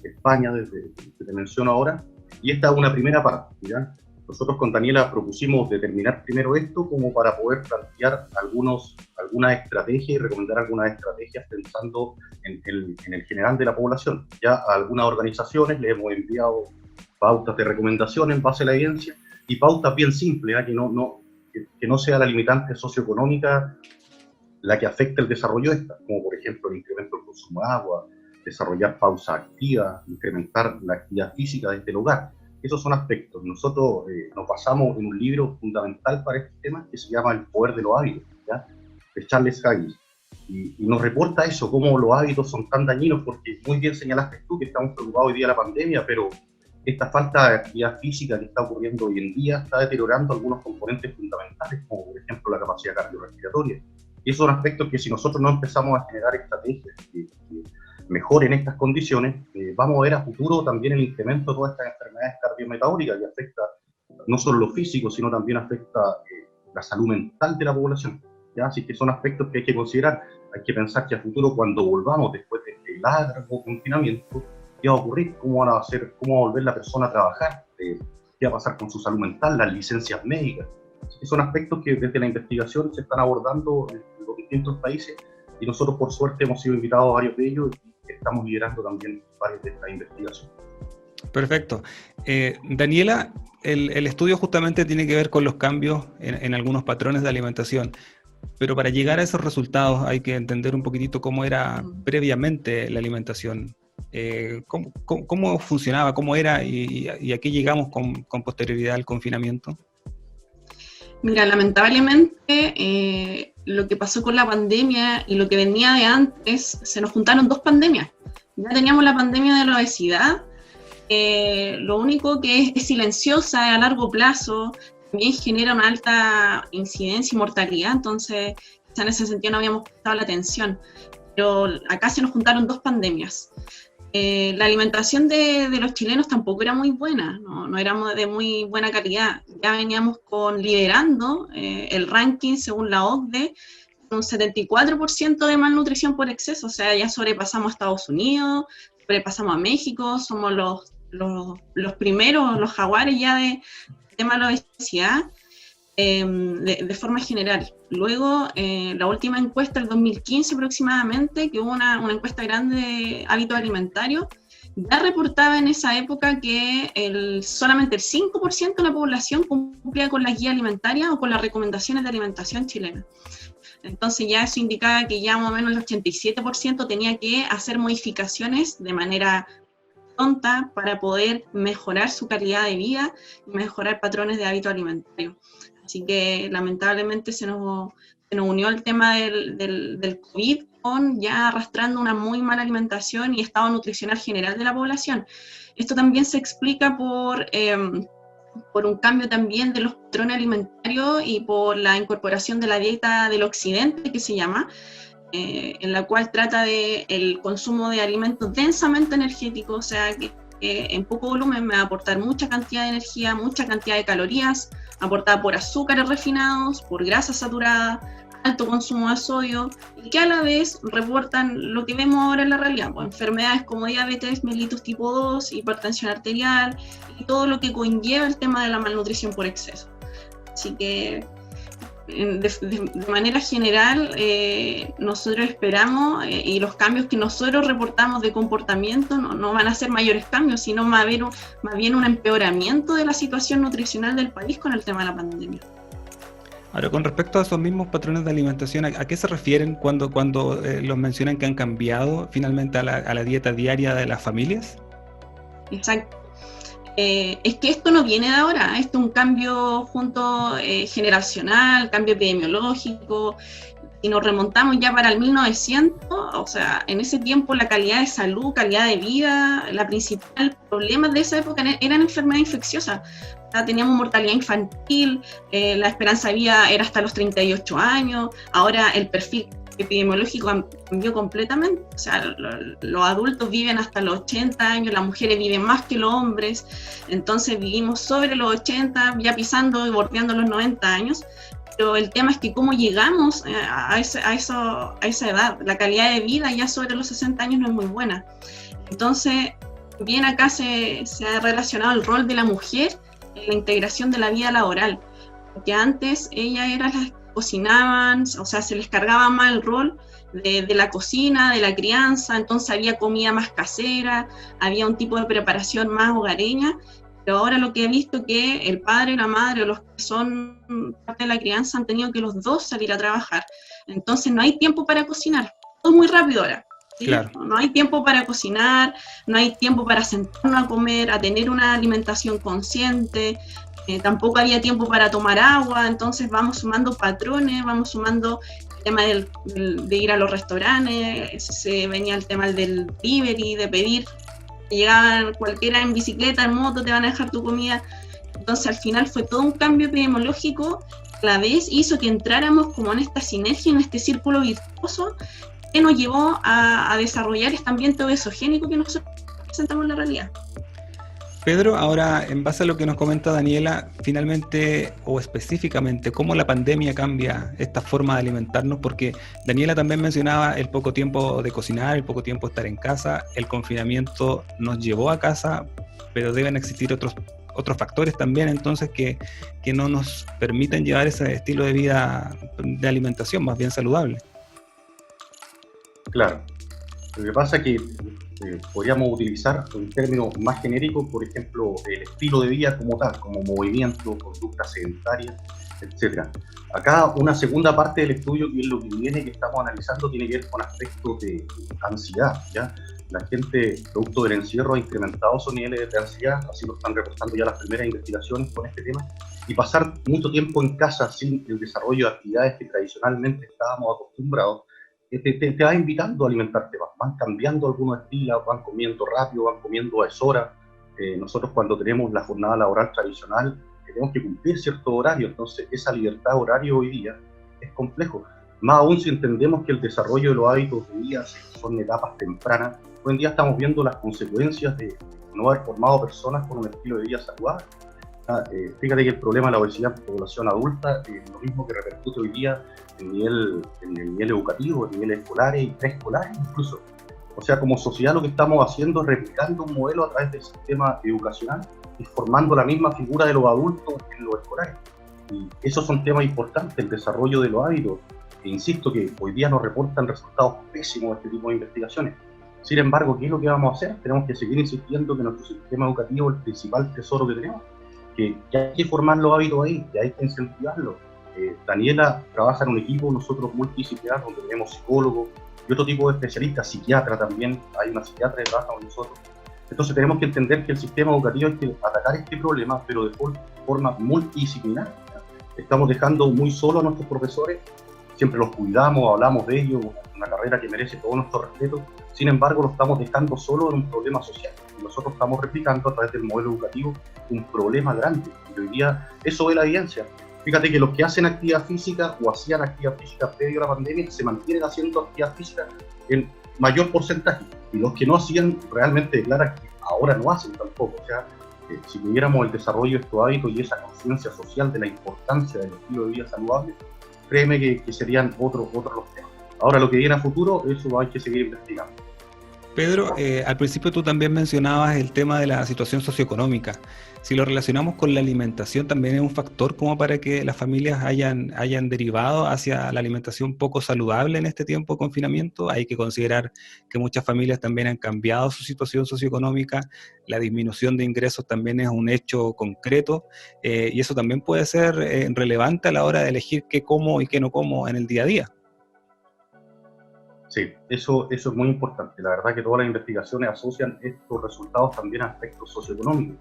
España, desde que te menciono ahora, y esta es una primera parte, ¿ya? Nosotros con Daniela propusimos determinar primero esto como para poder plantear algunas estrategias y recomendar algunas estrategias pensando en el general de la población. Ya a algunas organizaciones les hemos enviado pautas de recomendación en base a la evidencia y pautas bien simples, que no sea la limitante socioeconómica la que afecte el desarrollo de esta, como por ejemplo el incremento del consumo de agua, desarrollar pausas activas, incrementar la actividad física desde el hogar. Esos son aspectos. Nosotros nos basamos en un libro fundamental para este tema que se llama El poder de los hábitos, ¿ya? De Charles Haggis. Y nos reporta eso, cómo los hábitos son tan dañinos, porque muy bien señalaste tú que estamos preocupados hoy día de la pandemia, pero esta falta de actividad física que está ocurriendo hoy en día está deteriorando algunos componentes fundamentales, como por ejemplo la capacidad cardiorrespiratoria. Y esos son aspectos que si nosotros no empezamos a generar estrategias que mejoren estas condiciones, vamos a ver a futuro también el incremento de todas estas enfermedades cardiometabólicas que afecta no solo lo físico, sino también afecta la salud mental de la población, ¿ya? Así que son aspectos que hay que considerar. Hay que pensar que a futuro, cuando volvamos después de este largo confinamiento, ¿qué va a ocurrir? ¿Cómo va a volver la persona a trabajar? ¿Qué va a pasar con su salud mental? Las licencias médicas. Así que son aspectos que desde la investigación se están abordando en los distintos países y nosotros por suerte hemos sido invitados a varios de ellos y estamos liderando también varias de esta investigación. Perfecto. Daniela, el estudio justamente tiene que ver con los cambios en algunos patrones de alimentación, pero para llegar a esos resultados hay que entender un poquitito cómo era previamente la alimentación, cómo funcionaba, cómo era y a qué llegamos con posterioridad al confinamiento. Mira, lamentablemente lo que pasó con la pandemia y lo que venía de antes, se nos juntaron dos pandemias. Ya teníamos la pandemia de la obesidad, lo único que es silenciosa a largo plazo, también genera una alta incidencia y mortalidad, entonces en ese sentido no habíamos prestado la atención. Pero acá se nos juntaron dos pandemias. La alimentación de los chilenos tampoco era muy buena, no era de muy buena calidad. Ya veníamos liderando el ranking según la OCDE, con un 74% de malnutrición por exceso, o sea, ya sobrepasamos a Estados Unidos, sobrepasamos a México, somos los primeros, los jaguares ya de tema de la obesidad, de forma general. Luego, la última encuesta del 2015 aproximadamente, que hubo una encuesta grande de hábitos alimentarios, ya reportaba en esa época que solamente el 5% de la población cumplía con las guías alimentarias o con las recomendaciones de alimentación chilena. Entonces ya eso indicaba que ya más o menos el 87% tenía que hacer modificaciones de manera pronta para poder mejorar su calidad de vida y mejorar patrones de hábito alimentario. Así que lamentablemente se nos unió el tema del COVID con ya arrastrando una muy mala alimentación y estado nutricional general de la población. Esto también se explica por un cambio también de los patrones alimentarios y por la incorporación de la dieta del occidente, que se llama, en la cual trata del consumo de alimentos densamente energéticos, o sea, que en poco volumen me va a aportar mucha cantidad de energía, mucha cantidad de calorías, aportada por azúcares refinados, por grasa saturada, alto consumo de sodio, y que a la vez reportan lo que vemos ahora en la realidad, pues, enfermedades como diabetes mellitus tipo 2, hipertensión arterial, y todo lo que conlleva el tema de la malnutrición por exceso. Así que de manera general, nosotros esperamos, y los cambios que nosotros reportamos de comportamiento no van a ser mayores cambios, sino más bien un empeoramiento de la situación nutricional del país con el tema de la pandemia. Ahora, con respecto a esos mismos patrones de alimentación, ¿a qué se refieren cuando los mencionan que han cambiado finalmente a la dieta diaria de las familias? Exacto. Es que esto no viene de ahora, esto es un cambio generacional, cambio epidemiológico. Si nos remontamos ya para el 1900, o sea, en ese tiempo la calidad de salud, calidad de vida, la principal problema de esa época eran enfermedades infecciosas. O sea, teníamos mortalidad infantil, la esperanza de vida era hasta los 38 años, ahora el perfil epidemiológico cambió completamente, o sea, los adultos viven hasta los 80 años, las mujeres viven más que los hombres, entonces vivimos sobre los 80, ya pisando y bordeando los 90 años, pero el tema es que cómo llegamos a esa edad, la calidad de vida ya sobre los 60 años no es muy buena. Entonces, bien acá se ha relacionado el rol de la mujer en la integración de la vida laboral, porque antes ellas eran las que cocinaban, o sea, se les cargaba más el rol de la cocina, de la crianza, entonces había comida más casera, había un tipo de preparación más hogareña, pero ahora lo que he visto es que el padre y la madre, o los que son parte de la crianza, han tenido que los dos salir a trabajar, entonces no hay tiempo para cocinar, todo muy rápido ahora. ¿Sí? Claro. No hay tiempo para cocinar, no hay tiempo para sentarnos a comer, a tener una alimentación consciente, tampoco había tiempo para tomar agua, entonces vamos sumando patrones, vamos sumando el tema de ir a los restaurantes, se venía el tema del delivery, de pedir, llegaban cualquiera en bicicleta, en moto, te van a dejar tu comida, entonces al final fue todo un cambio epidemiológico, a la vez hizo que entráramos como en esta sinergia, en este círculo virtuoso, que nos llevó a desarrollar este ambiente obesogénico que nosotros presentamos en la realidad. Pedro, ahora en base a lo que nos comenta Daniela, finalmente o específicamente, ¿cómo la pandemia cambia esta forma de alimentarnos? Porque Daniela también mencionaba el poco tiempo de cocinar, el poco tiempo de estar en casa, el confinamiento nos llevó a casa, pero deben existir otros factores también entonces que no nos permiten llevar ese estilo de vida de alimentación más bien saludable. Claro. Lo que pasa es que podríamos utilizar un término más genérico, por ejemplo, el estilo de vida como tal, como movimiento, conducta sedentaria, etc. Acá una segunda parte del estudio, que es lo que viene que estamos analizando, tiene que ver con aspectos de ansiedad, ¿ya? La gente, producto del encierro, ha incrementado sus niveles de ansiedad, así lo están reportando ya las primeras investigaciones con este tema, y pasar mucho tiempo en casa sin el desarrollo de actividades que tradicionalmente estábamos acostumbrados, te va invitando a alimentarte más, van cambiando algunos estilos, van comiendo rápido, van comiendo a deshora. Nosotros cuando tenemos la jornada laboral tradicional tenemos que cumplir cierto horario, entonces esa libertad horaria hoy día es complejo, más aún si entendemos que el desarrollo de los hábitos de vida son etapas tempranas. Hoy en día estamos viendo las consecuencias de no haber formado personas con un estilo de vida saludable. Fíjate que el problema de la obesidad en población adulta es lo mismo que repercute hoy día en el nivel educativo, en niveles escolares y preescolares incluso. O sea, como sociedad lo que estamos haciendo es replicando un modelo a través del sistema educacional y formando la misma figura de los adultos en los escolares. Y esos son temas importantes, el desarrollo de los hábitos. E insisto que hoy día nos reportan resultados pésimos de este tipo de investigaciones. Sin embargo, ¿qué es lo que vamos a hacer? Tenemos que seguir insistiendo que nuestro sistema educativo es el principal tesoro que tenemos, que hay que formar los hábitos ahí, que hay que incentivarlos. Daniela trabaja en un equipo, nosotros multidisciplinar, donde tenemos psicólogos y otro tipo de especialistas, psiquiatra también, hay una psiquiatra que trabaja con nosotros. Entonces tenemos que entender que el sistema educativo hay que atacar este problema, pero de forma multidisciplinar. Estamos dejando muy solo a nuestros profesores, siempre los cuidamos, hablamos de ellos, una carrera que merece todo nuestro respeto, sin embargo lo estamos dejando solo en un problema social. Y nosotros estamos replicando a través del modelo educativo un problema grande, y hoy día eso es la evidencia. Fíjate que los que hacen actividad física o hacían actividad física previo a la pandemia se mantienen haciendo actividad física en mayor porcentaje, y los que no hacían realmente declaran que ahora no hacen tampoco. O sea, si tuviéramos el desarrollo de estos hábitos y esa conciencia social de la importancia del estilo de vida saludable, créeme que serían otros los temas. Ahora, lo que viene a futuro, eso hay que seguir investigando. Pedro, al principio tú también mencionabas el tema de la situación socioeconómica. Si lo relacionamos con la alimentación, también es un factor como para que las familias hayan derivado hacia la alimentación poco saludable en este tiempo de confinamiento. Hay que considerar que muchas familias también han cambiado su situación socioeconómica, la disminución de ingresos también es un hecho concreto, y eso también puede ser relevante a la hora de elegir qué como y qué no como en el día a día. Sí, eso es muy importante. La verdad que todas las investigaciones asocian estos resultados también a aspectos socioeconómicos.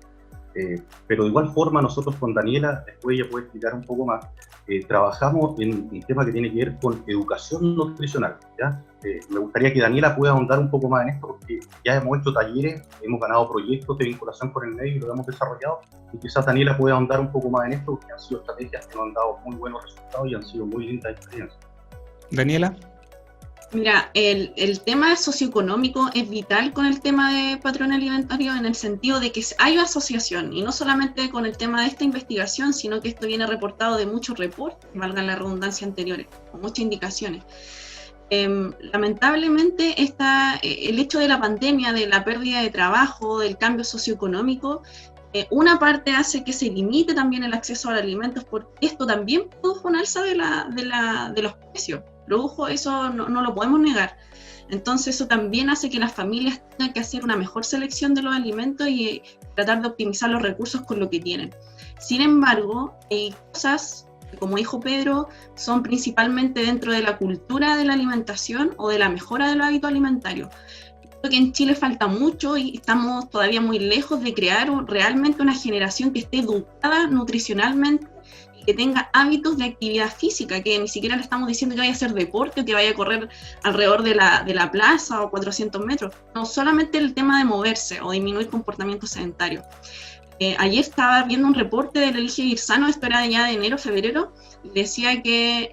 Pero de igual forma nosotros con Daniela, después ella puede explicar un poco más, trabajamos en un tema que tiene que ver con educación nutricional, ¿ya? Me gustaría que Daniela pueda ahondar un poco más en esto, porque ya hemos hecho talleres, hemos ganado proyectos de vinculación con el medio y lo hemos desarrollado, y quizás Daniela pueda ahondar un poco más en esto, porque han sido estrategias que nos han dado muy buenos resultados y han sido muy lindas experiencias. Daniela. Mira, el tema socioeconómico es vital con el tema de patrón alimentario, en el sentido de que hay asociación, y no solamente con el tema de esta investigación, sino que esto viene reportado de muchos reportes, valgan la redundancia, anteriores, con muchas indicaciones. Lamentablemente el hecho de la pandemia, de la pérdida de trabajo, del cambio socioeconómico, una parte hace que se limite también el acceso a los alimentos, porque esto también produjo un alza de los precios. Produjo, eso no lo podemos negar. Entonces eso también hace que las familias tengan que hacer una mejor selección de los alimentos y tratar de optimizar los recursos con lo que tienen. Sin embargo, hay cosas que, como dijo Pedro, son principalmente dentro de la cultura de la alimentación o de la mejora de los hábitos alimentarios. Creo que en Chile falta mucho y estamos todavía muy lejos de crear realmente una generación que esté educada nutricionalmente, que tenga hábitos de actividad física, que ni siquiera le estamos diciendo que vaya a hacer deporte o que vaya a correr alrededor de la plaza o 400 metros. No, solamente el tema de moverse o disminuir comportamientos sedentarios. Ayer estaba viendo un reporte del Elige Vivir Sano, esto era ya de enero, febrero, y decía que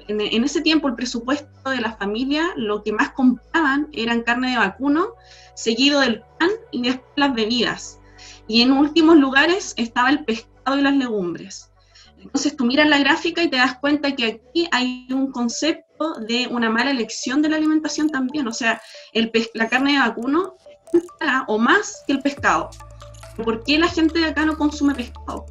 en ese tiempo el presupuesto de la familia, lo que más compraban eran carne de vacuno, seguido del pan y después las bebidas. Y en últimos lugares estaba el pescado y las legumbres. Entonces tú miras la gráfica y te das cuenta que aquí hay un concepto de una mala elección de la alimentación también. O sea, la carne de vacuno es cara o más que el pescado. ¿Por qué la gente de acá no consume pescado?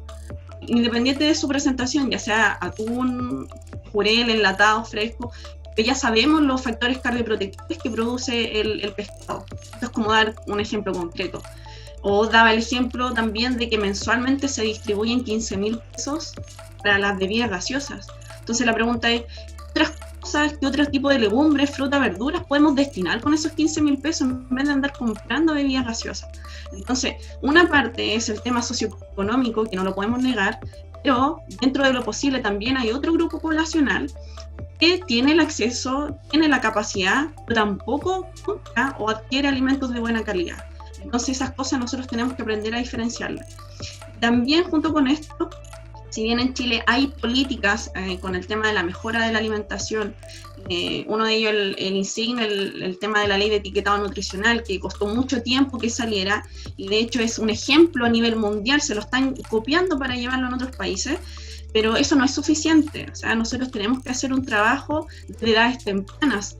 Independiente de su presentación, ya sea atún, jurel, enlatado, fresco, que ya sabemos los factores cardioprotectores que produce el pescado. Esto es como dar un ejemplo concreto. O daba el ejemplo también de que mensualmente se distribuyen 15.000 pesos para las bebidas gaseosas. Entonces la pregunta es, ¿qué otras cosas, qué otro tipo de legumbres, frutas, verduras podemos destinar con esos 15.000 pesos en vez de andar comprando bebidas gaseosas? Entonces, una parte es el tema socioeconómico, que no lo podemos negar, pero dentro de lo posible también hay otro grupo poblacional que tiene el acceso, tiene la capacidad, pero tampoco compra o adquiere alimentos de buena calidad. Entonces esas cosas nosotros tenemos que aprender a diferenciarlas. También junto con esto, si bien en Chile hay políticas con el tema de la mejora de la alimentación, uno de ellos el INSIGN, el tema de la ley de etiquetado nutricional, que costó mucho tiempo que saliera, y de hecho es un ejemplo a nivel mundial, se lo están copiando para llevarlo en otros países, pero eso no es suficiente. O sea, nosotros tenemos que hacer un trabajo de edades tempranas.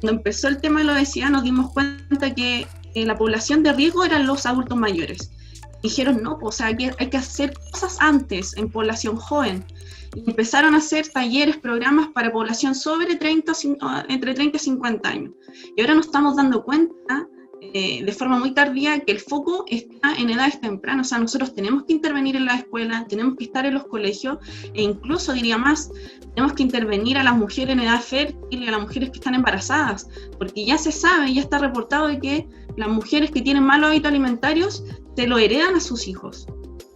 Cuando empezó el tema de la obesidad nos dimos cuenta que la población de riesgo eran los adultos mayores. Dijeron, no, o sea, hay que hacer cosas antes en población joven. Y empezaron a hacer talleres, programas para población entre 30 y 50 años. Y ahora nos estamos dando cuenta, de forma muy tardía, que el foco está en edades tempranas. O sea, nosotros tenemos que intervenir en la escuela, tenemos que estar en los colegios, e incluso, diría más, tenemos que intervenir a las mujeres en edad fértil y a las mujeres que están embarazadas, porque ya se sabe, ya está reportado de que las mujeres que tienen malos hábitos alimentarios se lo heredan a sus hijos,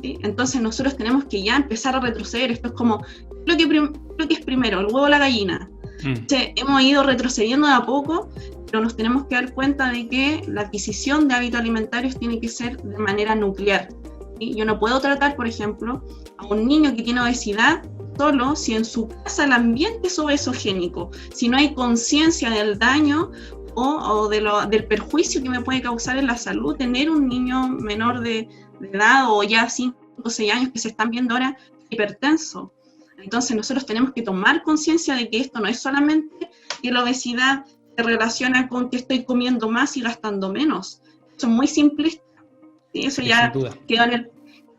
¿sí? Entonces nosotros tenemos que ya empezar a retroceder. Esto es como, lo que es primero, el huevo o la gallina. Hemos ido retrocediendo de a poco, pero nos tenemos que dar cuenta de que la adquisición de hábitos alimentarios tiene que ser de manera nuclear, ¿sí? Yo no puedo tratar, por ejemplo, a un niño que tiene obesidad solo si en su casa el ambiente es obesogénico, si no hay conciencia del daño del perjuicio que me puede causar en la salud tener un niño menor de edad o ya 5 o 6 años que se están viendo ahora hipertenso. Entonces nosotros tenemos que tomar conciencia de que esto no es solamente que la obesidad se relaciona con que estoy comiendo más y gastando menos. Eso es muy simplista. ¿Sí? Eso ya quedó en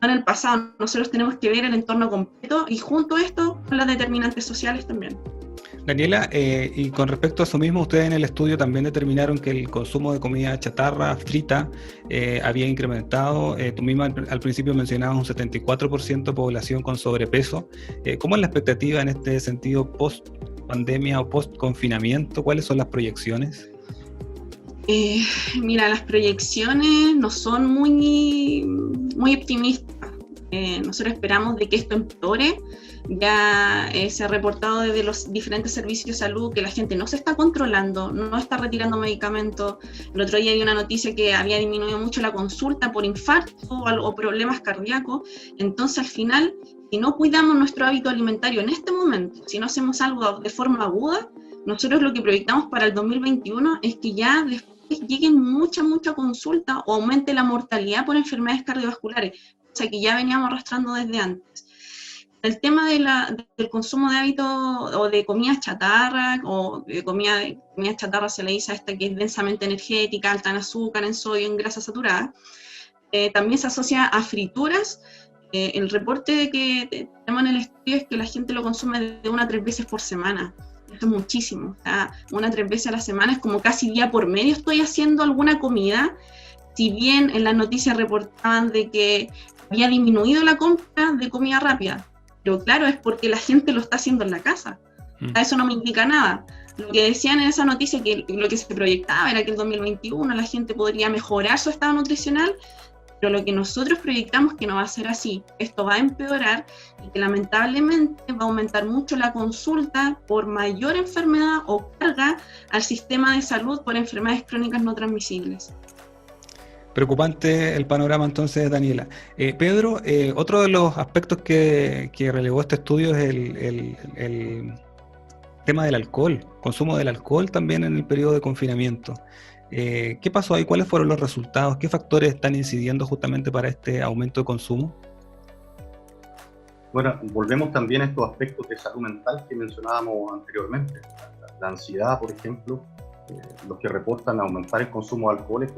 el pasado. Nosotros tenemos que ver el entorno completo y junto a esto con las determinantes sociales también. Daniela, y con respecto a eso mismo, ustedes en el estudio también determinaron que el consumo de comida chatarra, frita, había incrementado. Tú misma al principio mencionabas un 74% de población con sobrepeso. ¿Cómo es la expectativa en este sentido post-pandemia o post-confinamiento? ¿Cuáles son las proyecciones? Mira, las proyecciones no son muy optimistas. Nosotros esperamos de que esto empeore. Ya se ha reportado desde los diferentes servicios de salud que la gente no se está controlando, no está retirando medicamentos. El otro día había una noticia que había disminuido mucho la consulta por infarto o problemas cardíacos. Entonces, al final, si no cuidamos nuestro hábito alimentario en este momento, si no hacemos algo de forma aguda, nosotros lo que proyectamos para el 2021 es que ya después lleguen mucha consulta o aumente la mortalidad por enfermedades cardiovasculares, o sea que ya veníamos arrastrando desde antes. El tema del consumo de hábitos o de comida chatarra, o de comida chatarra se le dice a esta que es densamente energética, alta en azúcar, en sodio, en grasa saturada, también se asocia a frituras. El reporte que tenemos en el estudio es que la gente lo consume de 1 a 3 veces por semana. Esto es muchísimo. O sea, 1 a 3 veces a la semana es como casi día por medio estoy haciendo alguna comida. Si bien en las noticias reportaban de que había disminuido la compra de comida rápida, pero claro, es porque la gente lo está haciendo en la casa. Eso no me indica nada. Lo que decían en esa noticia, que lo que se proyectaba era que en 2021 la gente podría mejorar su estado nutricional, pero lo que nosotros proyectamos que no va a ser así. Esto va a empeorar y que lamentablemente va a aumentar mucho la consulta por mayor enfermedad o carga al sistema de salud por enfermedades crónicas no transmisibles. Preocupante el panorama entonces, Daniela. Pedro, otro de los aspectos que relevó este estudio es el tema del alcohol, consumo del alcohol también en el periodo de confinamiento. ¿Qué pasó ahí? ¿Cuáles fueron los resultados? ¿Qué factores están incidiendo justamente para este aumento de consumo? Bueno, volvemos también a estos aspectos de salud mental que mencionábamos anteriormente. La ansiedad, por ejemplo, los que reportan aumentar el consumo de alcohol es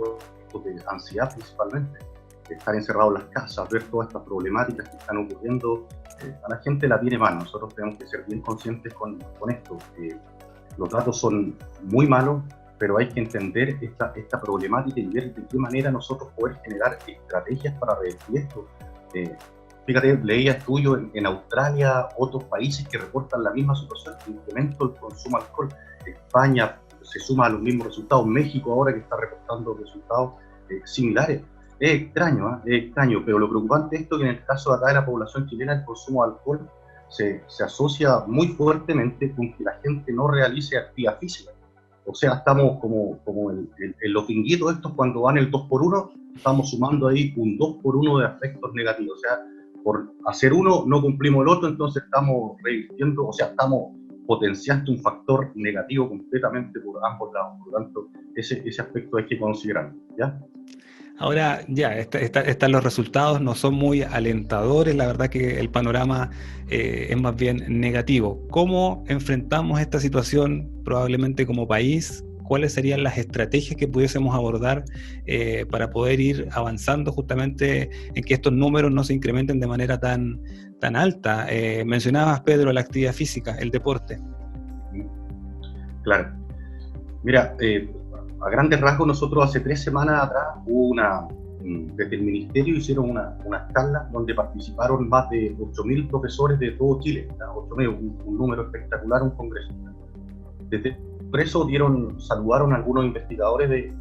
de ansiedad principalmente, estar encerrado en las casas, ver todas estas problemáticas que están ocurriendo, a la gente la tiene mal. Nosotros tenemos que ser bien conscientes con esto. Los datos son muy malos, pero hay que entender esta problemática y ver de qué manera nosotros poder generar estrategias para revertir esto. Fíjate, leía estudios en Australia, otros países que reportan la misma situación, incremento del consumo de alcohol. España se suma a los mismos resultados, México ahora que está reportando resultados similares. Es extraño, pero lo preocupante es esto, que en el caso de acá de la población chilena el consumo de alcohol se asocia muy fuertemente con que la gente no realice actividad física. O sea, estamos como en los pinguitos estos cuando van el 2x1, estamos sumando ahí un 2x1 de aspectos negativos. O sea, por hacer uno no cumplimos el otro, entonces estamos revirtiendo, o sea, estamos potenciando un factor negativo completamente por ambos lados. Por lo tanto, ese aspecto hay que considerarlo, ¿ya? Ahora ya, están los resultados, no son muy alentadores, la verdad que el panorama es más bien negativo. ¿Cómo enfrentamos esta situación probablemente como país? ¿Cuáles serían las estrategias que pudiésemos abordar para poder ir avanzando justamente en que estos números no se incrementen de manera tan alta? Mencionabas, Pedro, la actividad física, el deporte. Claro. Mira, a grandes rasgos, nosotros hace 3 semanas atrás desde el Ministerio hicieron una charla donde participaron más de 8.000 profesores de todo Chile, 8.000, un número espectacular, un congreso. Desde por eso saludaron a algunos investigadores,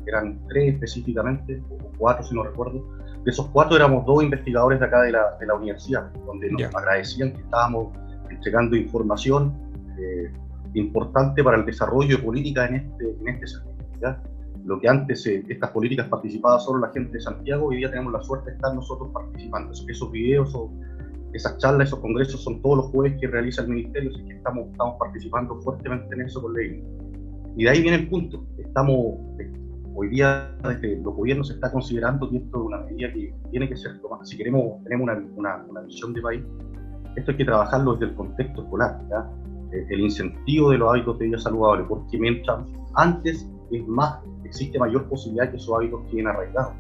eran 3 específicamente, o 4 si no recuerdo. De esos 4 éramos 2 investigadores de acá de la universidad, donde nos agradecían que estábamos entregando información importante para el desarrollo de políticas en este sector. ¿Ya? Lo que antes estas políticas participaba solo la gente de Santiago, hoy día tenemos la suerte de estar nosotros participando. Esos videos, esas charlas, esos congresos son todos los jueves que realiza el Ministerio, así que estamos participando fuertemente en eso con Ley. Y de ahí viene el punto. Hoy día desde los gobiernos se está considerando que esto es una medida que tiene que ser tomada. Si tenemos una visión de país, esto hay que trabajarlo desde el contexto escolar, ¿ya? El incentivo de los hábitos de vida saludable, porque mientras antes es más, existe mayor posibilidad de que esos hábitos queden arraigados.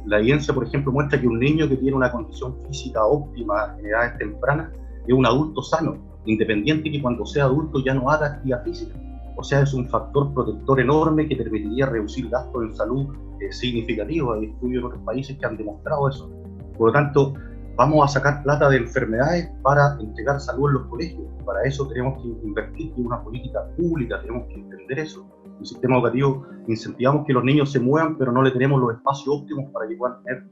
La evidencia, por ejemplo, muestra que un niño que tiene una condición física óptima en edades tempranas es un adulto sano, independiente que cuando sea adulto ya no haga actividad física. O sea, es un factor protector enorme que permitiría reducir gastos en salud significativos. Hay estudios en otros países que han demostrado eso. Por lo tanto, vamos a sacar plata de enfermedades para entregar salud en los colegios. Para eso tenemos que invertir en una política pública, tenemos que entender eso. En el sistema educativo incentivamos que los niños se muevan, pero no le tenemos los espacios óptimos para que puedan tener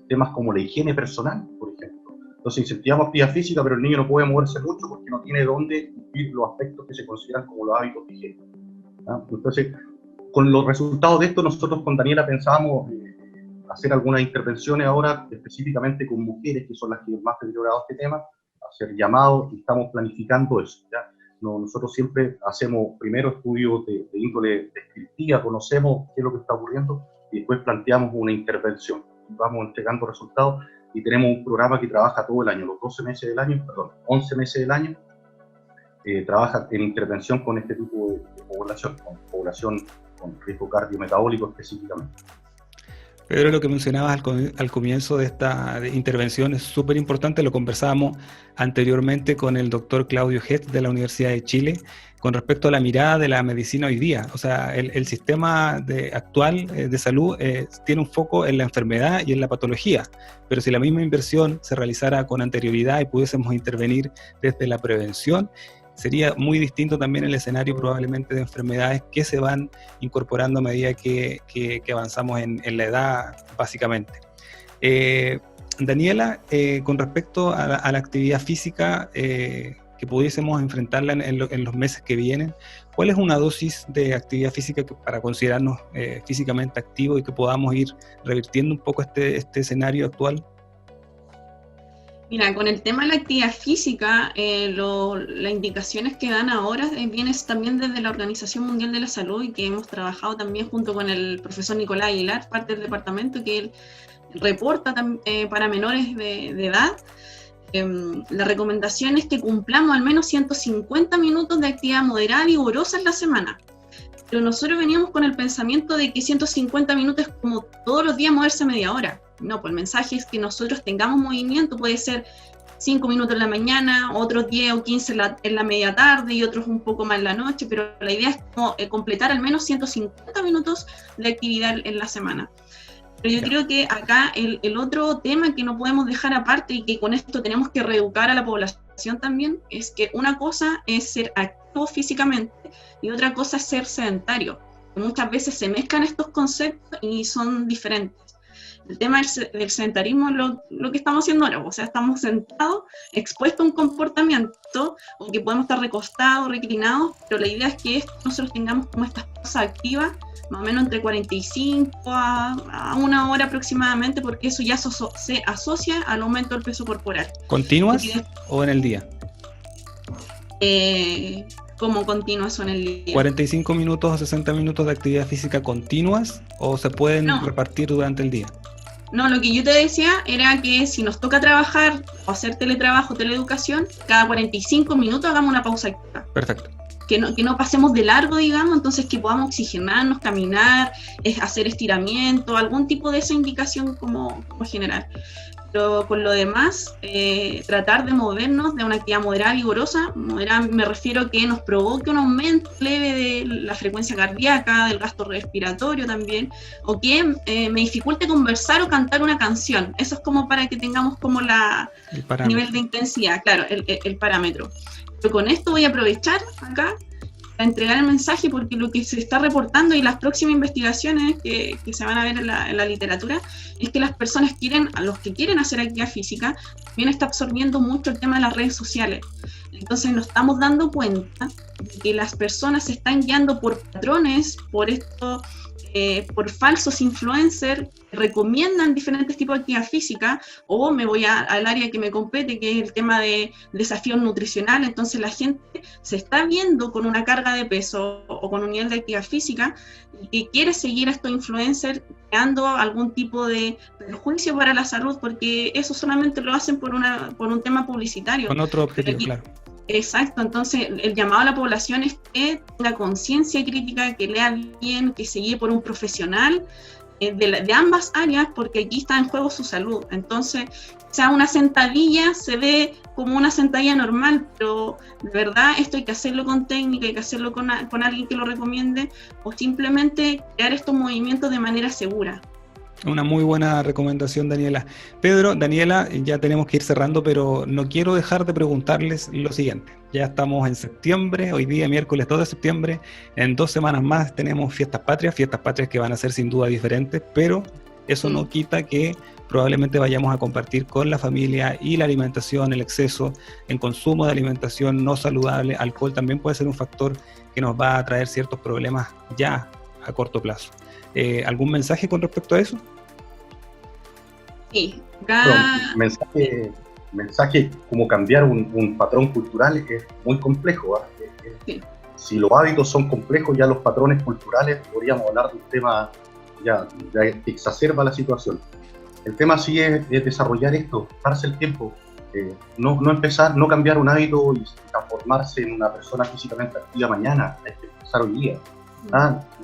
temas como la higiene personal, por ejemplo. Entonces incentivamos actividad física, pero el niño no puede moverse mucho porque no tiene dónde cumplir los aspectos que se consideran como los hábitos de higiene. Entonces, con los resultados de esto, nosotros con Daniela pensábamos hacer algunas intervenciones ahora, específicamente con mujeres, que son las que más deteriorado este tema, hacer llamados y estamos planificando eso, ¿ya? Nosotros siempre hacemos primero estudios de índole descriptiva, conocemos qué es lo que está ocurriendo y después planteamos una intervención. Vamos entregando resultados y tenemos un programa que trabaja todo el año, los 11 meses del año, trabaja en intervención con este tipo de población con riesgo cardiometabólico específicamente. Pedro, lo que mencionabas al comienzo de esta intervención es súper importante, lo conversábamos anteriormente con el doctor Claudio Hetz de la Universidad de Chile, con respecto a la mirada de la medicina hoy día. O sea, el sistema actual de salud tiene un foco en la enfermedad y en la patología, pero si la misma inversión se realizara con anterioridad y pudiésemos intervenir desde la prevención, sería muy distinto también el escenario probablemente de enfermedades que se van incorporando a medida que avanzamos en la edad, básicamente. Daniela, con respecto a la actividad física, que pudiésemos enfrentarla en los meses que vienen, ¿cuál es una dosis de actividad física para considerarnos físicamente activos y que podamos ir revirtiendo un poco este escenario actual? Mira, con el tema de la actividad física, las indicaciones que dan ahora vienen también desde la Organización Mundial de la Salud y que hemos trabajado también junto con el profesor Nicolás Aguilar, parte del departamento, que él reporta para menores de edad. La recomendación es que cumplamos al menos 150 minutos de actividad moderada y vigorosa en la semana. Pero nosotros veníamos con el pensamiento de que 150 minutos es como todos los días moverse media hora. No, pues el mensaje es que nosotros tengamos movimiento, puede ser 5 minutos en la mañana, otros 10 o 15 en la media tarde y otros un poco más en la noche, pero la idea es como, completar al menos 150 minutos de actividad en la semana. Pero yo creo que acá el otro tema que no podemos dejar aparte y que con esto tenemos que reeducar a la población también, es que una cosa es ser activo físicamente y otra cosa es ser sedentario. Muchas veces se mezclan estos conceptos y son diferentes. El tema del sedentarismo es lo que estamos haciendo ahora, o sea, estamos sentados, expuestos a un comportamiento, o que podemos estar recostados, reclinados, pero la idea es que nosotros tengamos como estas cosas activas, más o menos entre 45 a 1 hora aproximadamente, porque eso ya se asocia al aumento del peso corporal. ¿Continuas o en el día? ¿Cómo continuas o en el día? ¿45 minutos o 60 minutos de actividad física continuas o se pueden repartir durante el día? No, lo que yo te decía era que si nos toca trabajar o hacer teletrabajo, teleeducación, cada 45 minutos hagamos una pausa activa. Perfecto. Que no pasemos de largo, digamos, entonces que podamos oxigenarnos, caminar, hacer estiramiento, algún tipo de esa indicación como general. Pero por lo demás, tratar de movernos de una actividad moderada, vigorosa. Moderada me refiero a que nos provoque un aumento leve de la frecuencia cardíaca, del gasto respiratorio también, o que me dificulte conversar o cantar una canción. Eso es como para que tengamos como el nivel de intensidad, claro, el parámetro. Pero con esto voy a aprovechar acá para entregar el mensaje, porque lo que se está reportando y las próximas investigaciones que se van a ver en la literatura es que las personas los que quieren hacer actividad física, también está absorbiendo mucho el tema de las redes sociales. Entonces nos estamos dando cuenta de que las personas se están guiando por patrones, por estos por falsos influencers que recomiendan diferentes tipos de actividad física, o me voy al área que me compete, que es el tema de desafíos nutricionales. Entonces la gente se está viendo con una carga de peso o con un nivel de actividad física y quiere seguir a estos influencers creando algún tipo de perjuicio para la salud, porque eso solamente lo hacen por un tema publicitario. Con otro objetivo, claro. Exacto, entonces el llamado a la población es que tenga conciencia crítica, que lea bien, que se guíe por un profesional de ambas áreas, porque aquí está en juego su salud. Entonces, o sea, una sentadilla se ve como una sentadilla normal, pero de verdad esto hay que hacerlo con técnica, hay que hacerlo con alguien que lo recomiende, o simplemente crear estos movimientos de manera segura. Una muy buena recomendación, Daniela. Pedro, Daniela, ya tenemos que ir cerrando, pero no quiero dejar de preguntarles lo siguiente. Ya estamos en septiembre, hoy día miércoles 2 de septiembre, en 2 semanas más tenemos fiestas patrias que van a ser sin duda diferentes, pero eso no quita que probablemente vayamos a compartir con la familia, y la alimentación, el exceso en consumo de alimentación no saludable, alcohol, también puede ser un factor que nos va a traer ciertos problemas ya a corto plazo. ¿Algún mensaje con respecto a eso? Sí, mensaje como cambiar un patrón cultural es muy complejo. Sí. Si los hábitos son complejos, ya los patrones culturales, podríamos hablar de un tema ya que exacerba la situación. El tema sí es desarrollar esto, darse el tiempo, no cambiar un hábito y transformarse en una persona físicamente activa mañana, hay que empezar hoy día.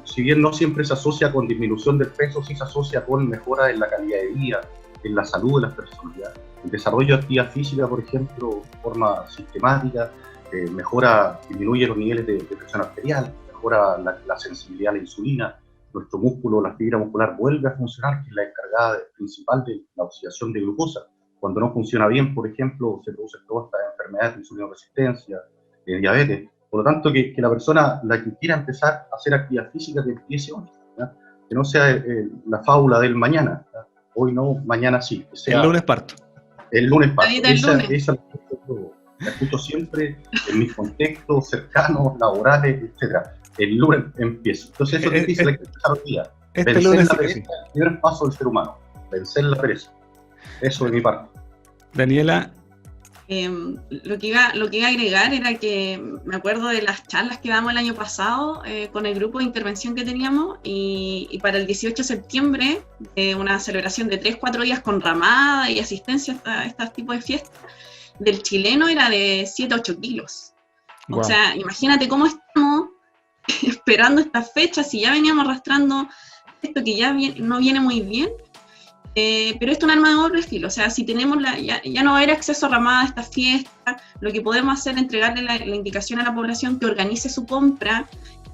Si bien no siempre se asocia con disminución del peso, sí se asocia con mejora en la calidad de vida, en la salud de las personas. El desarrollo de actividad física, por ejemplo, de forma sistemática, disminuye los niveles de presión arterial, mejora la sensibilidad a la insulina, nuestro músculo, la fibra muscular vuelve a funcionar, que es la encargada principal de la oxidación de glucosa. Cuando no funciona bien, por ejemplo, se producen todas estas enfermedades de insulinoresistencia, diabetes. Por lo tanto, que la persona, la que quiera empezar a hacer actividad física, que empiece hoy, que no sea la fábula del mañana, hoy no, mañana sí. Que sea el lunes parto. El lunes parto. Esa la escucho siempre en mis contextos cercanos, laborales, etc. El lunes empiezo. Entonces eso es difícil, hay que empezar hoy día. Vencer la pereza, el primer paso del ser humano, vencer la pereza. Eso de mi parte. Daniela. Lo que iba a agregar era que me acuerdo de las charlas que damos el año pasado con el grupo de intervención que teníamos, y para el 18 de septiembre, una celebración de 3-4 días con ramada y asistencia a estos tipos de fiestas, del chileno era de 7-8 kilos. Wow. O sea, imagínate cómo estamos esperando estas fechas, si ya veníamos arrastrando esto que ya no viene muy bien. Pero esto es un arma de doble filo, o sea, si tenemos ya no va a haber acceso a ramada a esta fiesta, lo que podemos hacer es entregarle la indicación a la población que organice su compra,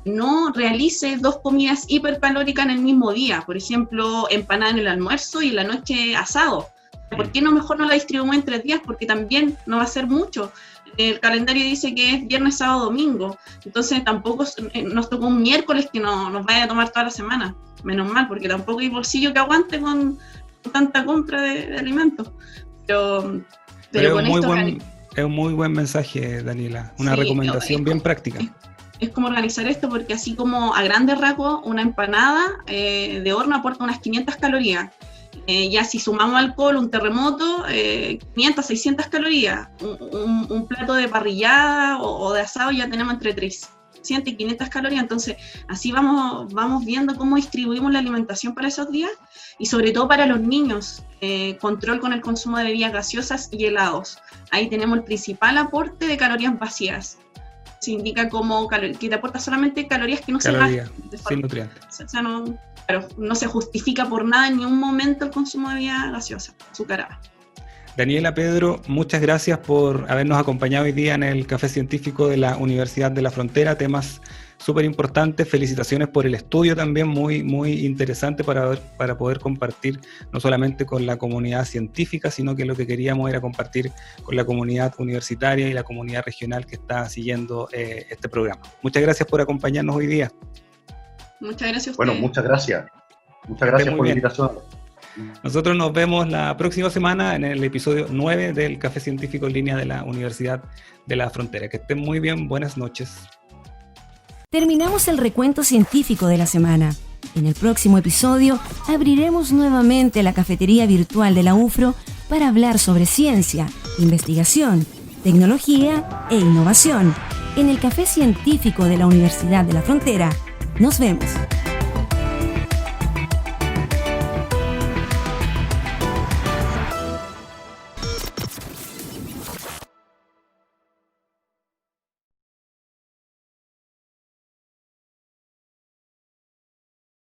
no realice 2 comidas hipercalóricas en el mismo día, por ejemplo, empanada en el almuerzo y en la noche asado. ¿Por qué mejor no la distribuimos en 3 días? Porque también no va a ser mucho. El calendario dice que es viernes, sábado, domingo, entonces tampoco nos tocó un miércoles que nos vaya a tomar toda la semana, menos mal, porque tampoco hay bolsillo que aguante con tanta compra de alimentos, pero con esto es un muy buen mensaje, Daniela, una recomendación bien práctica. Es como organizar esto, porque así como a grandes rasgos una empanada de horno aporta unas 500 calorías, ya si sumamos alcohol, un terremoto, 500, 600 calorías, un plato de parrillada o de asado ya tenemos entre 300 y 500 calorías, entonces así vamos viendo cómo distribuimos la alimentación para esos días, y sobre todo para los niños, control con el consumo de bebidas gaseosas y helados. Ahí tenemos el principal aporte de calorías vacías. Se indica como que te aporta solamente calorías que no se gastan, sin nutrientes. O sea, no se justifica por nada en ningún momento el consumo de bebidas gaseosas, azucaradas. Daniela, Pedro, muchas gracias por habernos acompañado hoy día en el Café Científico de la Universidad de la Frontera. Temas súper importantes. Felicitaciones por el estudio también, muy, muy interesante para poder compartir no solamente con la comunidad científica, sino que lo que queríamos era compartir con la comunidad universitaria y la comunidad regional que está siguiendo este programa. Muchas gracias por acompañarnos hoy día. Muchas gracias a ustedes. Bueno, muchas gracias. Muchas gracias por la invitación. Nosotros nos vemos la próxima semana en el episodio 9 del Café Científico en Línea de la Universidad de la Frontera. Que estén muy bien, buenas noches. Terminamos el recuento científico de la semana. En el próximo episodio abriremos nuevamente la cafetería virtual de la UFRO para hablar sobre ciencia, investigación, tecnología e innovación en el Café Científico de la Universidad de la Frontera. Nos vemos.